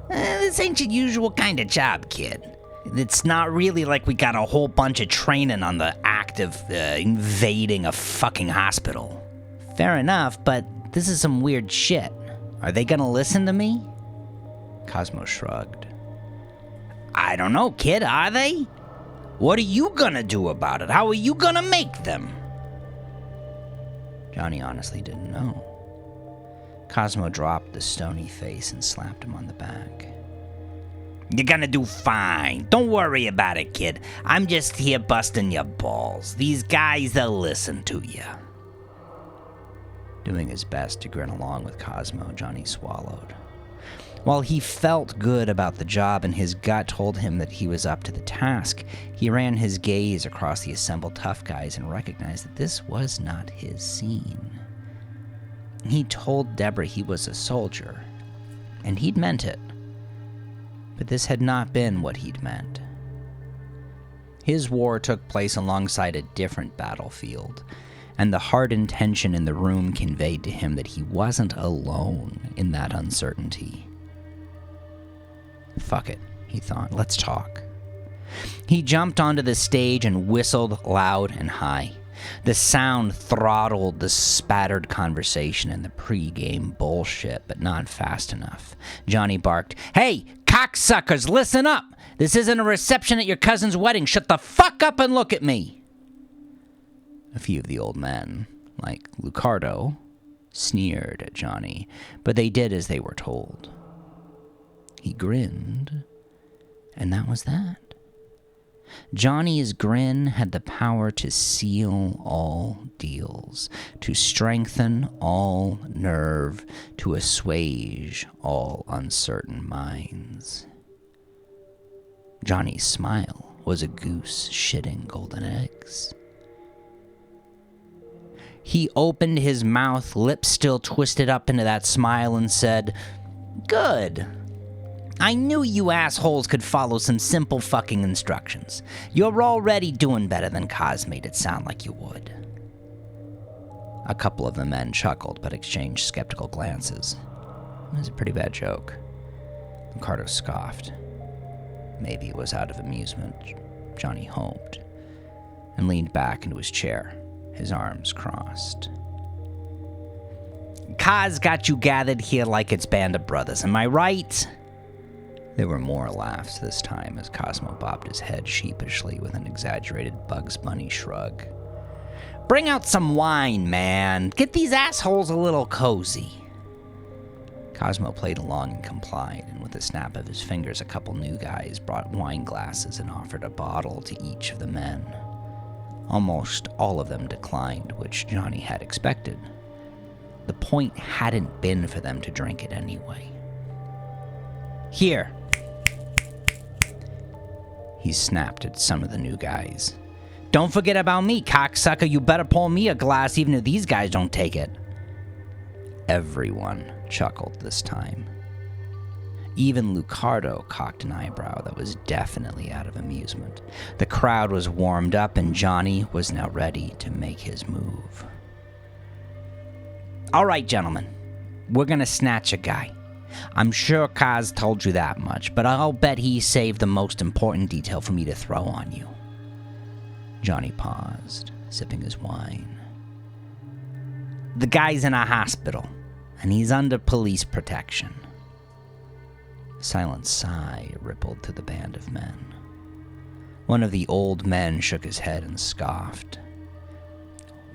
"This ain't your usual kind of job, kid. It's not really like we got a whole bunch of training on the act of invading a fucking hospital." "Fair enough, but this is some weird shit. Are they gonna listen to me?" Cosmo shrugged. "I don't know, kid, are they? What are you gonna do about it? How are you gonna make them?" Johnny honestly didn't know. Cosmo dropped the stony face and slapped him on the back. "You're gonna do fine. Don't worry about it, kid. I'm just here busting your balls. These guys, they'll listen to you." Doing his best to grin along with Cosmo, Johnny swallowed. While he felt good about the job and his gut told him that he was up to the task, he ran his gaze across the assembled tough guys and recognized that this was not his scene. He told Deborah he was a soldier, and he'd meant it. But this had not been what he'd meant. His war took place alongside a different battlefield, and the hardened tension in the room conveyed to him that he wasn't alone in that uncertainty. Fuck it, he thought. Let's talk. He jumped onto the stage and whistled loud and high. The sound throttled the spattered conversation and the pre-game bullshit, but not fast enough. Johnny barked, "Hey, cocksuckers, listen up! This isn't a reception at your cousin's wedding. Shut the fuck up and look at me!" A few of the old men, like Lucardo, sneered at Johnny, but they did as they were told. He grinned, and that was that. Johnny's grin had the power to seal all deals, to strengthen all nerve, to assuage all uncertain minds. Johnny's smile was a goose shitting golden eggs. He opened his mouth, lips still twisted up into that smile, and said, "Good. I knew you assholes could follow some simple fucking instructions. You're already doing better than Cos made it sound like you would." A couple of the men chuckled, but exchanged skeptical glances. It was a pretty bad joke. Ricardo scoffed. Maybe it was out of amusement, Johnny hoped, and leaned back into his chair, his arms crossed. "Cos got you gathered here like it's band of brothers, am I right?" There were more laughs this time as Cosmo bobbed his head sheepishly with an exaggerated Bugs Bunny shrug. "Bring out some wine, man. Get these assholes a little cozy." Cosmo played along and complied, and with a snap of his fingers, a couple new guys brought wine glasses and offered a bottle to each of the men. Almost all of them declined, which Johnny had expected. The point hadn't been for them to drink it anyway. "Here." He snapped at some of the new guys. "Don't forget about me, cocksucker. You better pour me a glass even if these guys don't take it." Everyone chuckled this time. Even Lucardo cocked an eyebrow that was definitely out of amusement. The crowd was warmed up, and Johnny was now ready to make his move. "All right, gentlemen. We're gonna snatch a guy. I'm sure Kaz told you that much, but I'll bet he saved the most important detail for me to throw on you. Johnny paused, sipping his wine. The guy's in a hospital, and he's under police protection. A silent sigh rippled through the band of men. One of the old men shook his head and scoffed.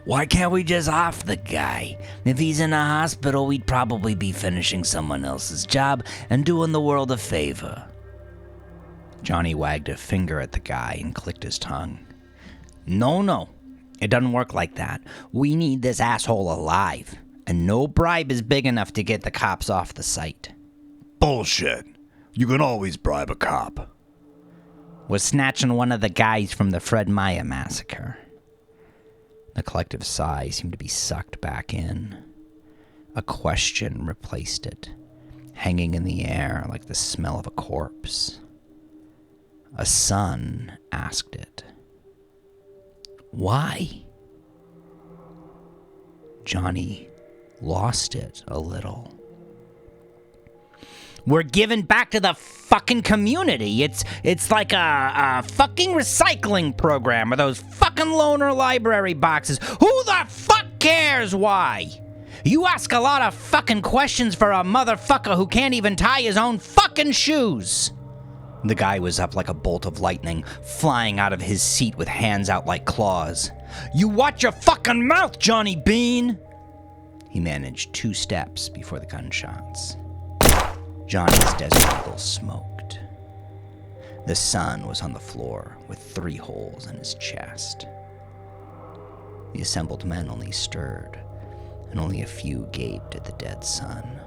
Why can't we just off the guy? If he's in a hospital, we'd probably be finishing someone else's job and doing the world a favor. Johnny wagged a finger at the guy and clicked his tongue. No. It doesn't work like that. We need this asshole alive, and no bribe is big enough to get the cops off the site.
Bullshit. You can always bribe a cop.
We're snatching one of the guys from the Fred Meyer massacre. The collective sigh seemed to be sucked back in. A question replaced it, hanging in the air like the smell of a corpse. A son asked it. Why? Johnny lost it a little. We're giving back to the fucking community. It's like a fucking recycling program or those fucking loaner library boxes. Who the fuck cares why? You ask a lot of fucking questions for a motherfucker who can't even tie his own fucking shoes. The guy was up like a bolt of lightning, flying out of his seat with hands out like claws. You watch your fucking mouth, Johnny Bean! He managed 2 steps before the gunshots. Johnny's Desert Eagle smoked. The son was on the floor with 3 holes in his chest. The assembled men only stirred, and only a few gaped at the dead son.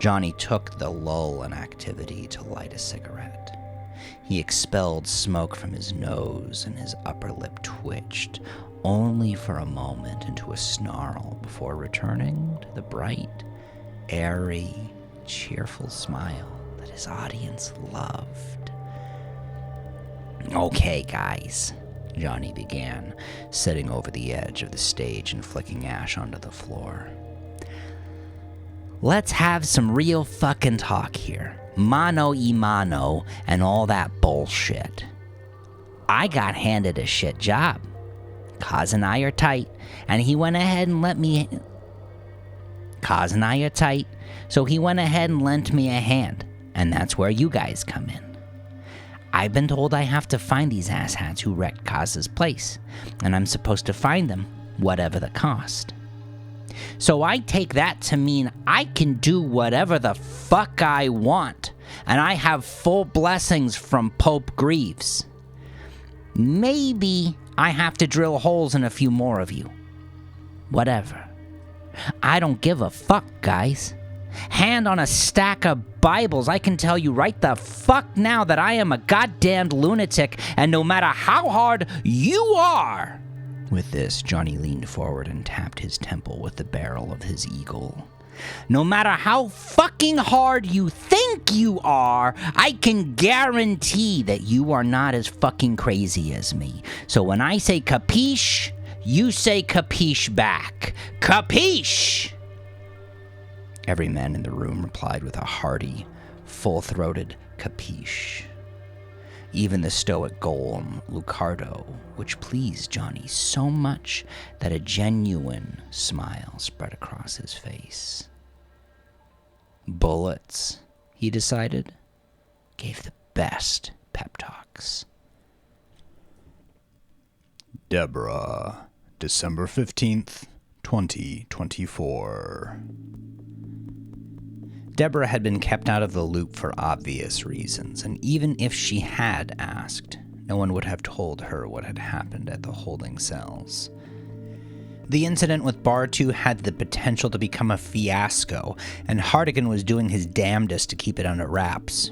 Johnny took the lull in activity to light a cigarette. He expelled smoke from his nose, and his upper lip twitched, only for a moment into a snarl before returning to the bright, airy, cheerful smile that his audience loved. Okay, guys, Johnny began, sitting over the edge of the stage and flicking ash onto the floor. Let's have some real fucking talk here. Mano y mano and all that bullshit. I got handed a shit job. Kaz and I are tight, and he went ahead and let me... Kaz and I are tight, so he went ahead and lent me a hand, and that's where you guys come in. I've been told I have to find these asshats who wrecked Kaz's place, and I'm supposed to find them, whatever the cost. So I take that to mean I can do whatever the fuck I want, and I have full blessings from Pope Greaves. Maybe I have to drill holes in a few more of you. Whatever. I don't give a fuck, guys. Hand on a stack of Bibles, I can tell you right the fuck now that I am a goddamned lunatic, and no matter how hard you are... With this, Johnny leaned forward and tapped his temple with the barrel of his eagle. No matter how fucking hard you think you are, I can guarantee that you are not as fucking crazy as me. So when I say capiche, you say capiche back. Capiche! Every man in the room replied with a hearty, full-throated capiche. Even the stoic golem, Lucardo, which pleased Johnny so much that a genuine smile spread across his face. Bullets, he decided, gave the best pep talks.
Deborah, December 15th, 2024. Deborah had been kept out of the loop for obvious reasons, and even if she had asked, no one would have told her what had happened at the holding cells. The incident with Bartu had the potential to become a fiasco, and Hartigan was doing his damnedest to keep it under wraps.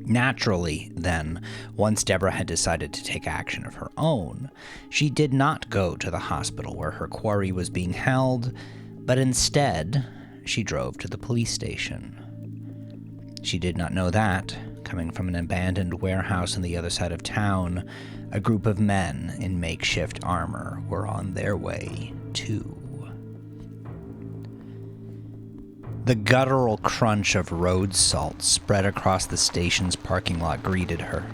Naturally, then, once Deborah had decided to take action of her own, she did not go to the hospital where her quarry was being held, but instead, she drove to the police station. She did not know that, coming from an abandoned warehouse on the other side of town, a group of men in makeshift armor were on their way, too.
The guttural crunch of road salt spread across the station's parking lot greeted her.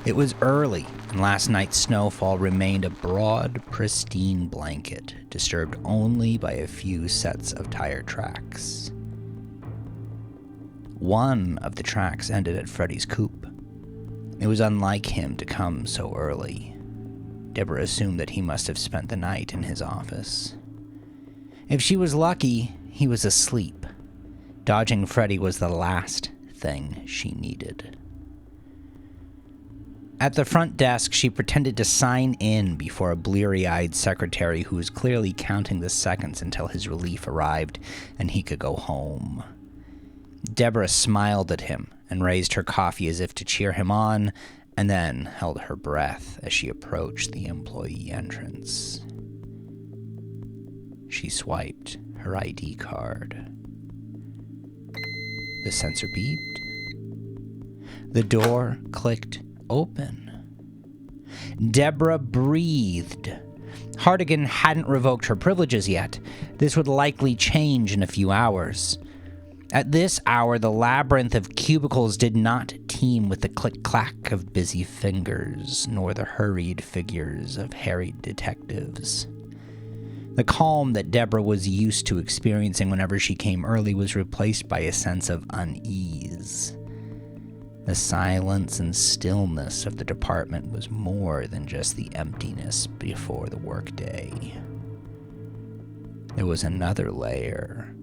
It was early, and last night's snowfall remained a broad, pristine blanket, disturbed only by a few sets of tire tracks. One of the tracks ended at Freddy's coupe. It was unlike him to come so early. Deborah assumed that he must have spent the night in his office. If she was lucky, he was asleep. Dodging Freddy was the last thing she needed. At the front desk, she pretended to sign in before a bleary-eyed secretary who was clearly counting the seconds until his relief arrived and he could go home. Deborah smiled at him and raised her coffee as if to cheer him on, and then held her breath as she approached the employee entrance. She swiped her ID card. The sensor beeped. The door clicked open. Deborah breathed. Hartigan hadn't revoked her privileges yet. This would likely change in a few hours. At this hour, the labyrinth of cubicles did not teem with the click-clack of busy fingers, nor the hurried figures of harried detectives. The calm that Deborah was used to experiencing whenever she came early was replaced by a sense of unease. The silence and stillness of the department was more than just the emptiness before the workday. There was another layer,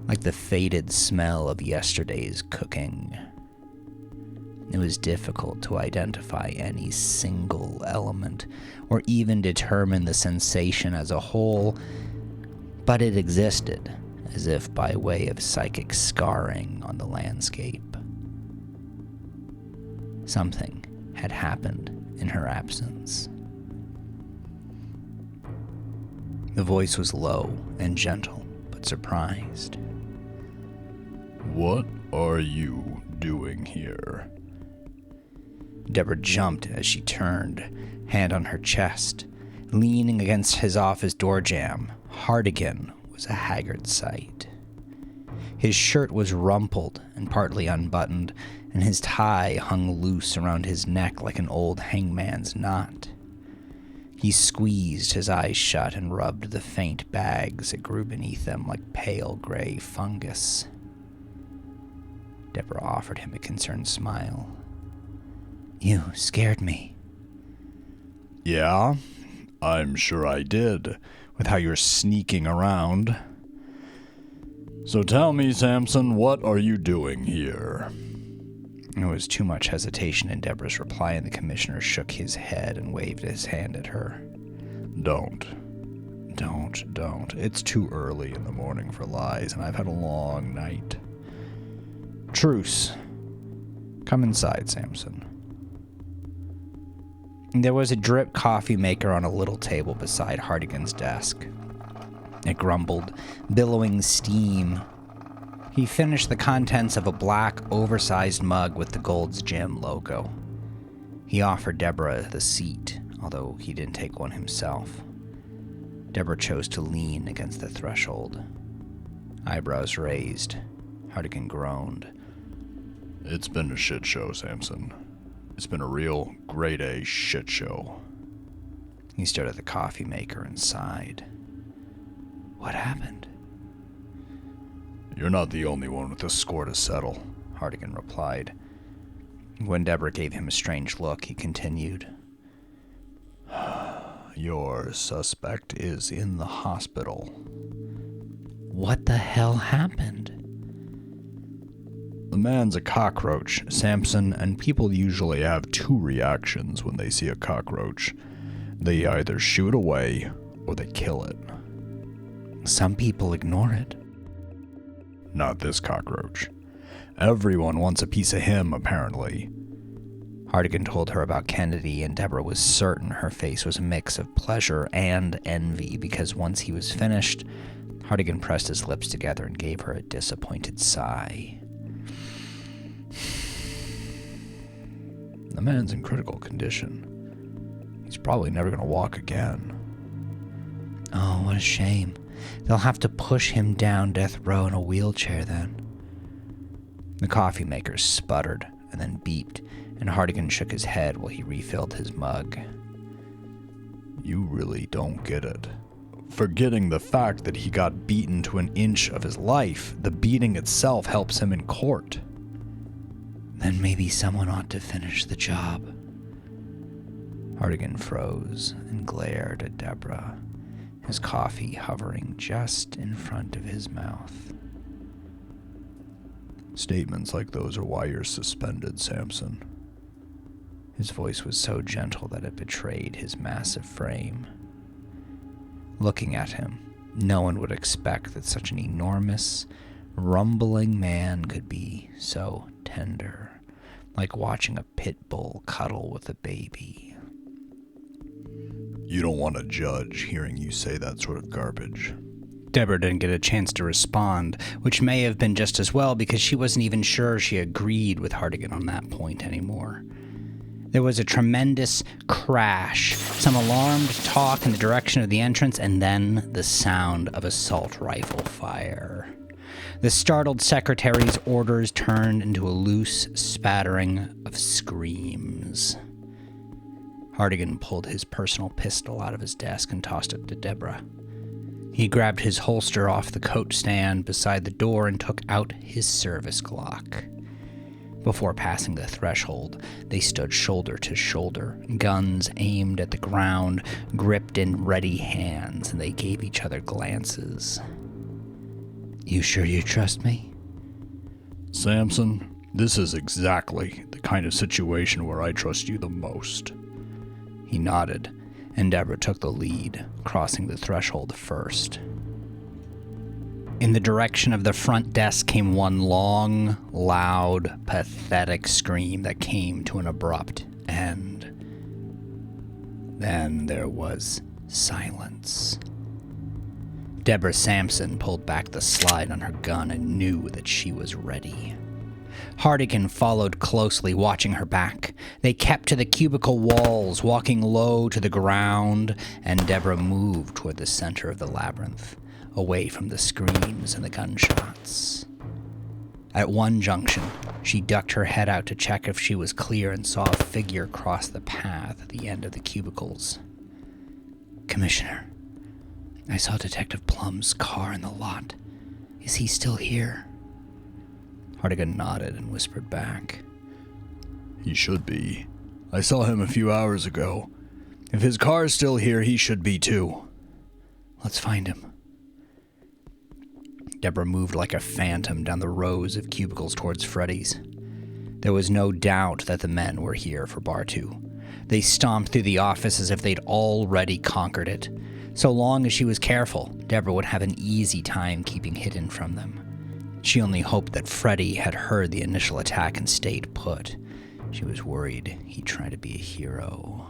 like the faded smell of yesterday's cooking. It was difficult to identify any single element, or even determine the sensation as a whole, but it existed, as if by way of psychic scarring on the landscape. Something had happened in her absence. The voice was low and gentle, but surprised.
What are you doing here?
Deborah jumped as she turned, hand on her chest. Leaning against his office door jamb, Hartigan was a haggard sight. His shirt was rumpled and partly unbuttoned, and his tie hung loose around his neck like an old hangman's knot. He squeezed his eyes shut and rubbed the faint bags that grew beneath them like pale gray fungus. Deborah offered him a concerned smile. "You scared me."
Yeah, I'm sure I did, with how you're sneaking around. So tell me, Samson, what are you doing here?
There was too much hesitation in Deborah's reply, and the commissioner shook his head and waved his hand at her.
Don't. It's too early in the morning for lies, and I've had a long night.
Truce. Come inside, Samson. There was a drip coffee maker on a little table beside Hartigan's desk. It grumbled, billowing steam. He finished the contents of a black, oversized mug with the Gold's Gym logo. He offered Deborah the seat, although he didn't take one himself. Deborah chose to lean against the threshold. Eyebrows raised, Hartigan groaned.
It's been a shit show, Samson. It's been a real grade-A shit show.
He stared at the coffee maker and sighed. What happened?
You're not the only one with a score to settle,
Hartigan replied. When Deborah gave him a strange look, he continued.
Your suspect is in the hospital.
What the hell happened?
The man's a cockroach, Samson, and people usually have two reactions when they see a cockroach. They either shoot away or they kill it.
Some people ignore it.
Not this cockroach. Everyone wants a piece of him, apparently.
Hartigan told her about Kennedy, and Deborah was certain her face was a mix of pleasure and envy, because once he was finished, Hartigan pressed his lips together and gave her a disappointed sigh.
The man's in critical condition. He's probably never going to walk again.
Oh, what a shame. They'll have to push him down death row in a wheelchair then. The coffee maker sputtered and then beeped, and Hartigan shook his head while he refilled his mug.
You really don't get it. Forgetting the fact that he got beaten to an inch of his life, the beating itself helps him in court.
Then maybe someone ought to finish the job.
Hartigan froze and glared at Deborah, his coffee hovering just in front of his mouth. Statements like those are why you're suspended, Samson. His voice was so gentle that it betrayed his massive frame. Looking at him, no one would expect that such an enormous, rumbling man could be so tender, like watching a pit bull cuddle with a baby. You don't want to judge hearing you say that sort of garbage.
Deborah didn't get a chance to respond, which may have been just as well because she wasn't even sure she agreed with Hartigan on that point anymore. There was a tremendous crash, some alarmed talk in the direction of the entrance, and then the sound of assault rifle fire. The startled secretary's orders turned into a loose spattering of screams. Hartigan pulled his personal pistol out of his desk and tossed it to Deborah. He grabbed his holster off the coat stand beside the door and took out his service Glock. Before passing the threshold, they stood shoulder to shoulder, guns aimed at the ground, gripped in ready hands, and they gave each other glances. You sure you trust me?
Samson, this is exactly the kind of situation where I trust you the most. He nodded, and Deborah took the lead, crossing the threshold first. In the direction of the front desk came one long, loud, pathetic scream that came to an abrupt end. Then there was silence. Deborah Samson pulled back the slide on her gun and knew that she was ready. Hartigan followed closely, watching her back. They kept to the cubicle walls, walking low to the ground, and Deborah moved toward the center of the labyrinth, away from the screams and the gunshots. At one junction, she ducked her head out to check if she was clear and saw a figure cross the path at the end of the cubicles. Commissioner, I saw Detective Plum's car in the lot. Is he still here? Hartigan nodded and whispered back. He should be. I saw him a few hours ago. If his car's still here, he should be too. Let's find him. Deborah moved like a phantom down the rows of cubicles towards Freddy's. There was no doubt that the men were here for Bartu. They stomped through the office as if they'd already conquered it. So long as she was careful, Deborah would have an easy time keeping hidden from them. She only hoped that Freddy had heard the initial attack and stayed put. She was worried he'd try to be a hero.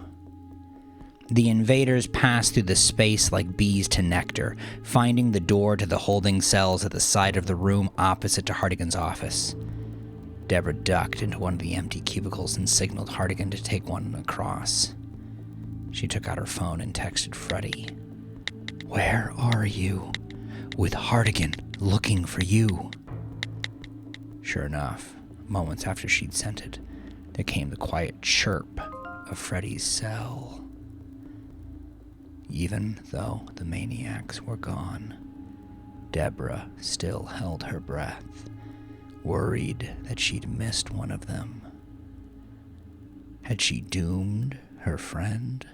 The invaders passed through the space like bees to nectar, finding the door to the holding cells at the side of the room opposite to Hartigan's office. Deborah ducked into one of the empty cubicles and signaled Hartigan to take one across. She took out her phone and texted Freddy. Where are you? With Hartigan looking for you. Sure enough, moments after she'd sent it, there came the quiet chirp of Freddy's cell. Even though the maniacs were gone, Deborah still held her breath, worried that she'd missed one of them. Had she doomed her friend?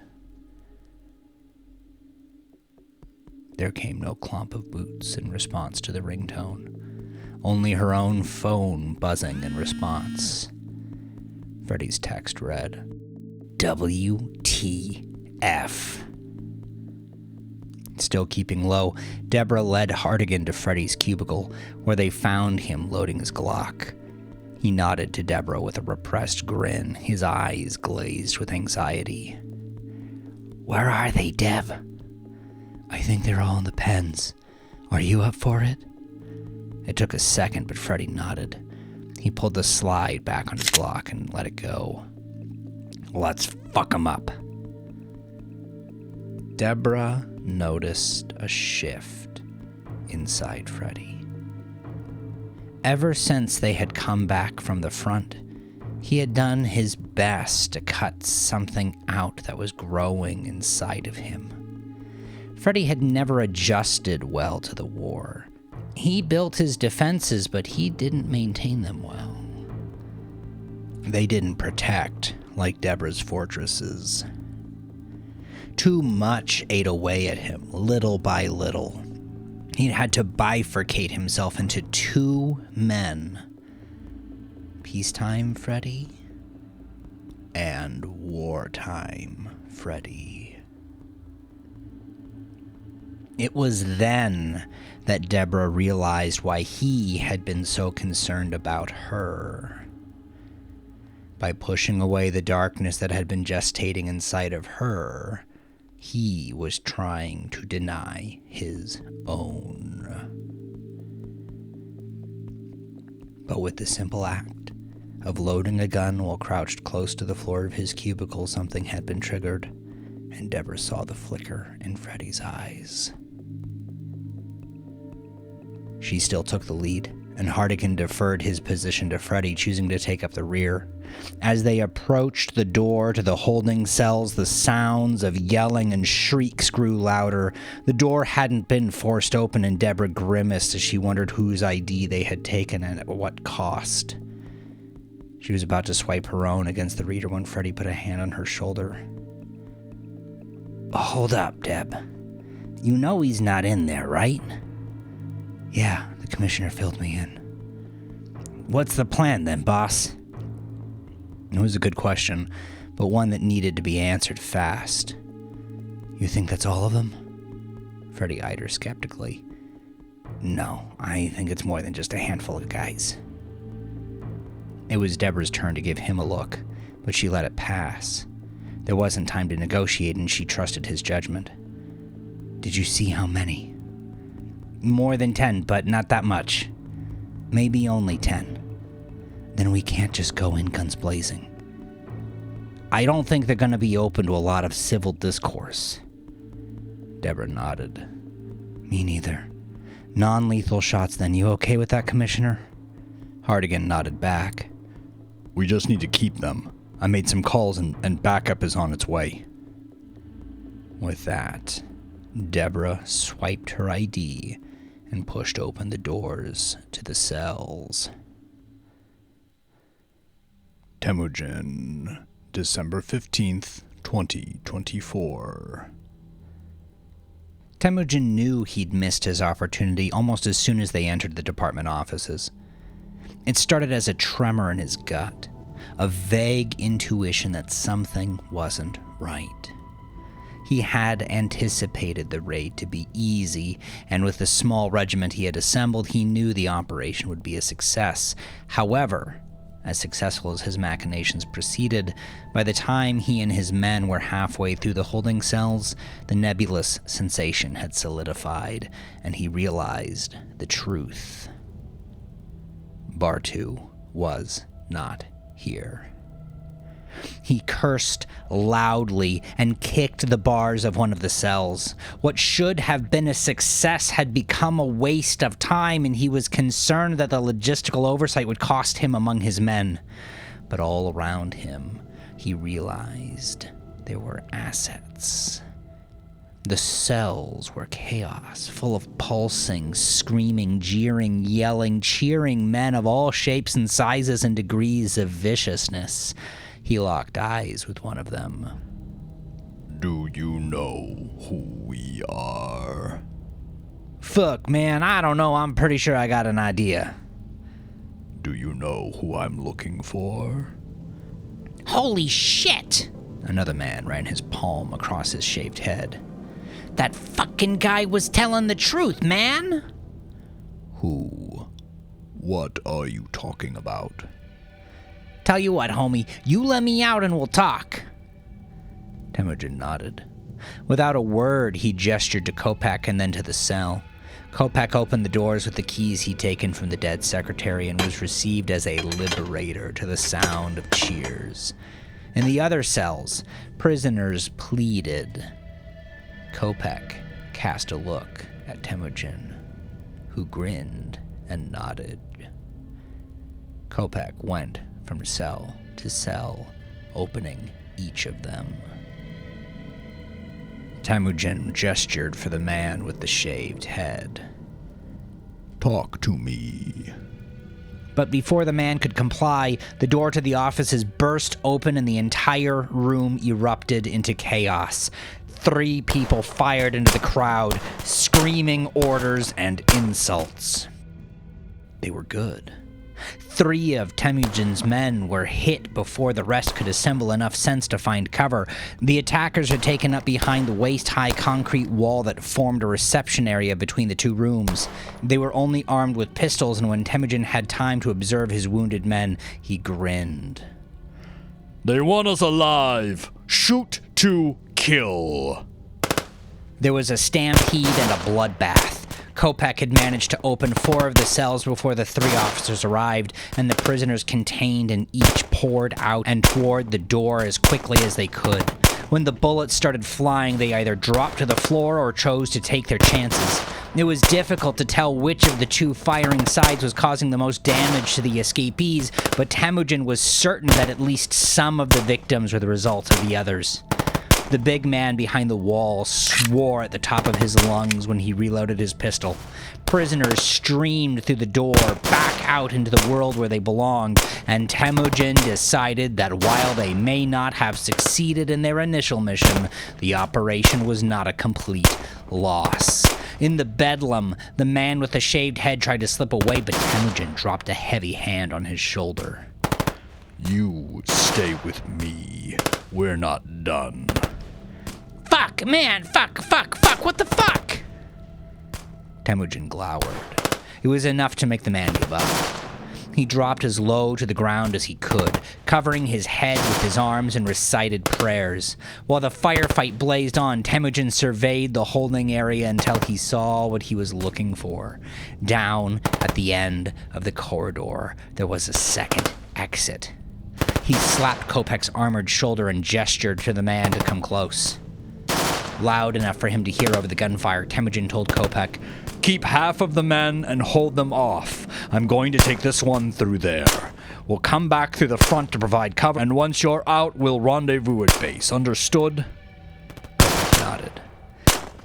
There came no clomp of boots in response to the ringtone, only her own phone buzzing in response. Freddy's text read, WTF. Still keeping low, Deborah led Hartigan to Freddy's cubicle, where they found him loading his Glock. He nodded to Deborah with a repressed grin, his eyes glazed with anxiety. Where are they, Deb? I think they're all in the pens. Are you up for it? It took a second, but Freddy nodded. He pulled the slide back on his Glock and let it go. Let's fuck 'em up. Deborah noticed a shift
inside Freddy. Ever since they had come back from the front, he had done his best to cut something out that was growing inside of him. Freddy had never adjusted well to the war. He built his defenses, but he didn't maintain them well. They didn't protect like Deborah's fortresses. Too much ate away at him, little by little. He had to bifurcate himself into two men. Peacetime Freddy and wartime Freddy. It was then that Deborah realized why he had been so concerned about her. By pushing away the darkness that had been gestating inside of her, he was trying to deny his own. But with the simple act of loading a gun while crouched close to the floor of his cubicle, something had been triggered, and Deborah saw the flicker in Freddy's eyes. She still took the lead, and Hartigan deferred his position to Freddy, choosing to take up the rear. As they approached the door to the holding cells, the sounds of yelling and shrieks grew louder. The door hadn't been forced open, and Deborah grimaced as she wondered whose ID they had taken and at what cost. She was about to swipe her own against the reader when Freddy put a hand on her shoulder. "Hold up, Deb. You know he's not in there, right?" "Yeah, the commissioner filled me in." "What's the plan then, boss?" It was a good question, but one that needed to be answered fast. "You think that's all of them?" Freddy eyed her skeptically. "No, I think it's more than just a handful of guys." It was Deborah's turn to give him a look, but she let it pass. There wasn't time to negotiate, and she trusted his judgment. "Did you see how many?" "More than 10, but not that much. Maybe only 10. Then we can't just go in guns blazing." "I don't think they're going to be open to a lot of civil discourse." Deborah nodded. "Me neither. Non-lethal shots then. You okay with that, Commissioner?" Hartigan nodded back.
We just need to keep them. I made some calls and backup is on its way.
With that, Deborah swiped her ID and pushed open the doors to the cells.
Temujin, December 15th, 2024.
Temujin knew he'd missed his opportunity almost as soon as they entered the department offices. It started as a tremor in his gut, a vague intuition that something wasn't right. He had anticipated the raid to be easy, and with the small regiment he had assembled, he knew the operation would be a success. However, as successful as his machinations proceeded, by the time he and his men were halfway through the holding cells, the nebulous sensation had solidified, and he realized the truth. Bartu was not here. He cursed loudly and kicked the bars of one of the cells. What should have been a success had become a waste of time, and he was concerned that the logistical oversight would cost him among his men. But all around him, he realized there were assets. The cells were chaos, full of pulsing, screaming, jeering, yelling, cheering men of all shapes and sizes and degrees of viciousness. He locked eyes with one of them.
Do you know who we are?
Fuck, man, I don't know. I'm pretty sure I got an idea.
Do you know who I'm looking for?
Holy shit! Another man ran his palm across his shaved head. That fucking guy was telling the truth, man!
Who? What are you talking about?
Tell you what, homie, you let me out and we'll talk. Temujin nodded. Without a word, he gestured to Kopak and then to the cell. Kopak opened the doors with the keys he'd taken from the dead secretary and was received as a liberator to the sound of cheers. In the other cells, prisoners pleaded. Kopak cast a look at Temujin. who grinned and nodded. Kopek went from cell to cell, opening each of them. Temujin gestured for the man with the shaved head.
Talk to me.
But before the man could comply, the door to the offices burst open and the entire room erupted into chaos. 3 people fired into the crowd, screaming orders and insults. They were good. 3 of Temujin's men were hit before the rest could assemble enough sense to find cover. The attackers had taken up behind the waist-high concrete wall that formed a reception area between the 2 rooms. They were only armed with pistols, and when Temujin had time to observe his wounded men, he grinned.
They want us alive. Shoot to kill.
There was a stampede and a bloodbath. Kopek had managed to open 4 of the cells before the 3 officers arrived, and the prisoners contained and each poured out and toward the door as quickly as they could. When the bullets started flying, they either dropped to the floor or chose to take their chances. It was difficult to tell which of the 2 firing sides was causing the most damage to the escapees, but Temujin was certain that at least some of the victims were the result of the others. The big man behind the wall swore at the top of his lungs when he reloaded his pistol. Prisoners streamed through the door, back out into the world where they belonged, and Temujin decided that while they may not have succeeded in their initial mission, the operation was not a complete loss. In the bedlam, the man with the shaved head tried to slip away, but Temujin dropped a heavy hand on his shoulder.
You stay with me. We're not done.
Fuck, man, fuck, what the fuck? Temujin glowered. It was enough to make the man give up. He dropped as low to the ground as he could, covering his head with his arms and recited prayers. While the firefight blazed on, Temujin surveyed the holding area until he saw what he was looking for. Down at the end of the corridor, there was a second exit. He slapped Kopek's armored shoulder and gestured to the man to come close. Loud enough for him to hear over the gunfire, Temujin told Kopek,
Keep half of the men and hold them off. I'm going to take this one through there. We'll come back through the front to provide cover, and once you're out, we'll rendezvous at base. Understood?
Kopek nodded.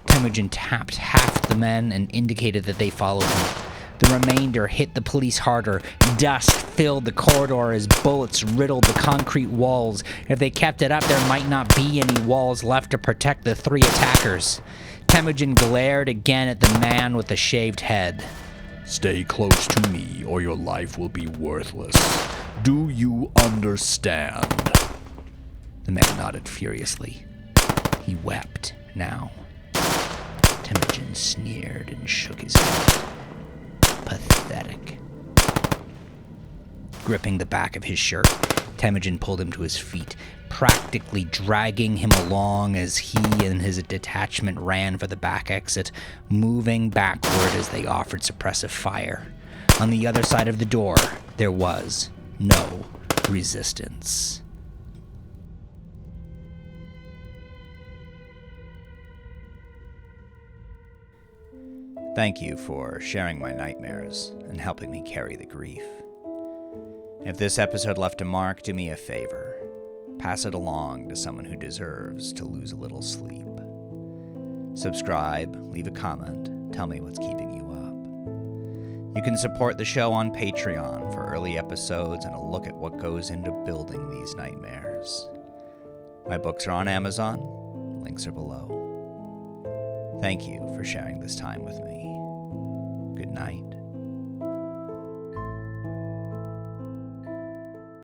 Temujin tapped half the men and indicated that they followed him. The remainder hit the police harder. Dust filled the corridor as bullets riddled the concrete walls. If they kept it up, there might not be any walls left to protect the 3 attackers. Temujin glared again at the man with the shaved head.
Stay close to me, or your life will be worthless. Do you understand?
The man nodded furiously. He wept now. Temujin sneered and shook his head. Pathetic. Gripping the back of his shirt, Temujin pulled him to his feet, practically dragging him along as he and his detachment ran for the back exit, moving backward as they offered suppressive fire. On the other side of the door, there was no resistance.
Thank you for sharing my nightmares and helping me carry the grief. If this episode left a mark, do me a favor. Pass it along to someone who deserves to lose a little sleep. Subscribe, leave a comment, tell me what's keeping you up. You can support the show on Patreon for early episodes and a look at what goes into building these nightmares. My books are on Amazon, links are below. Thank you for sharing this time with me. Good night.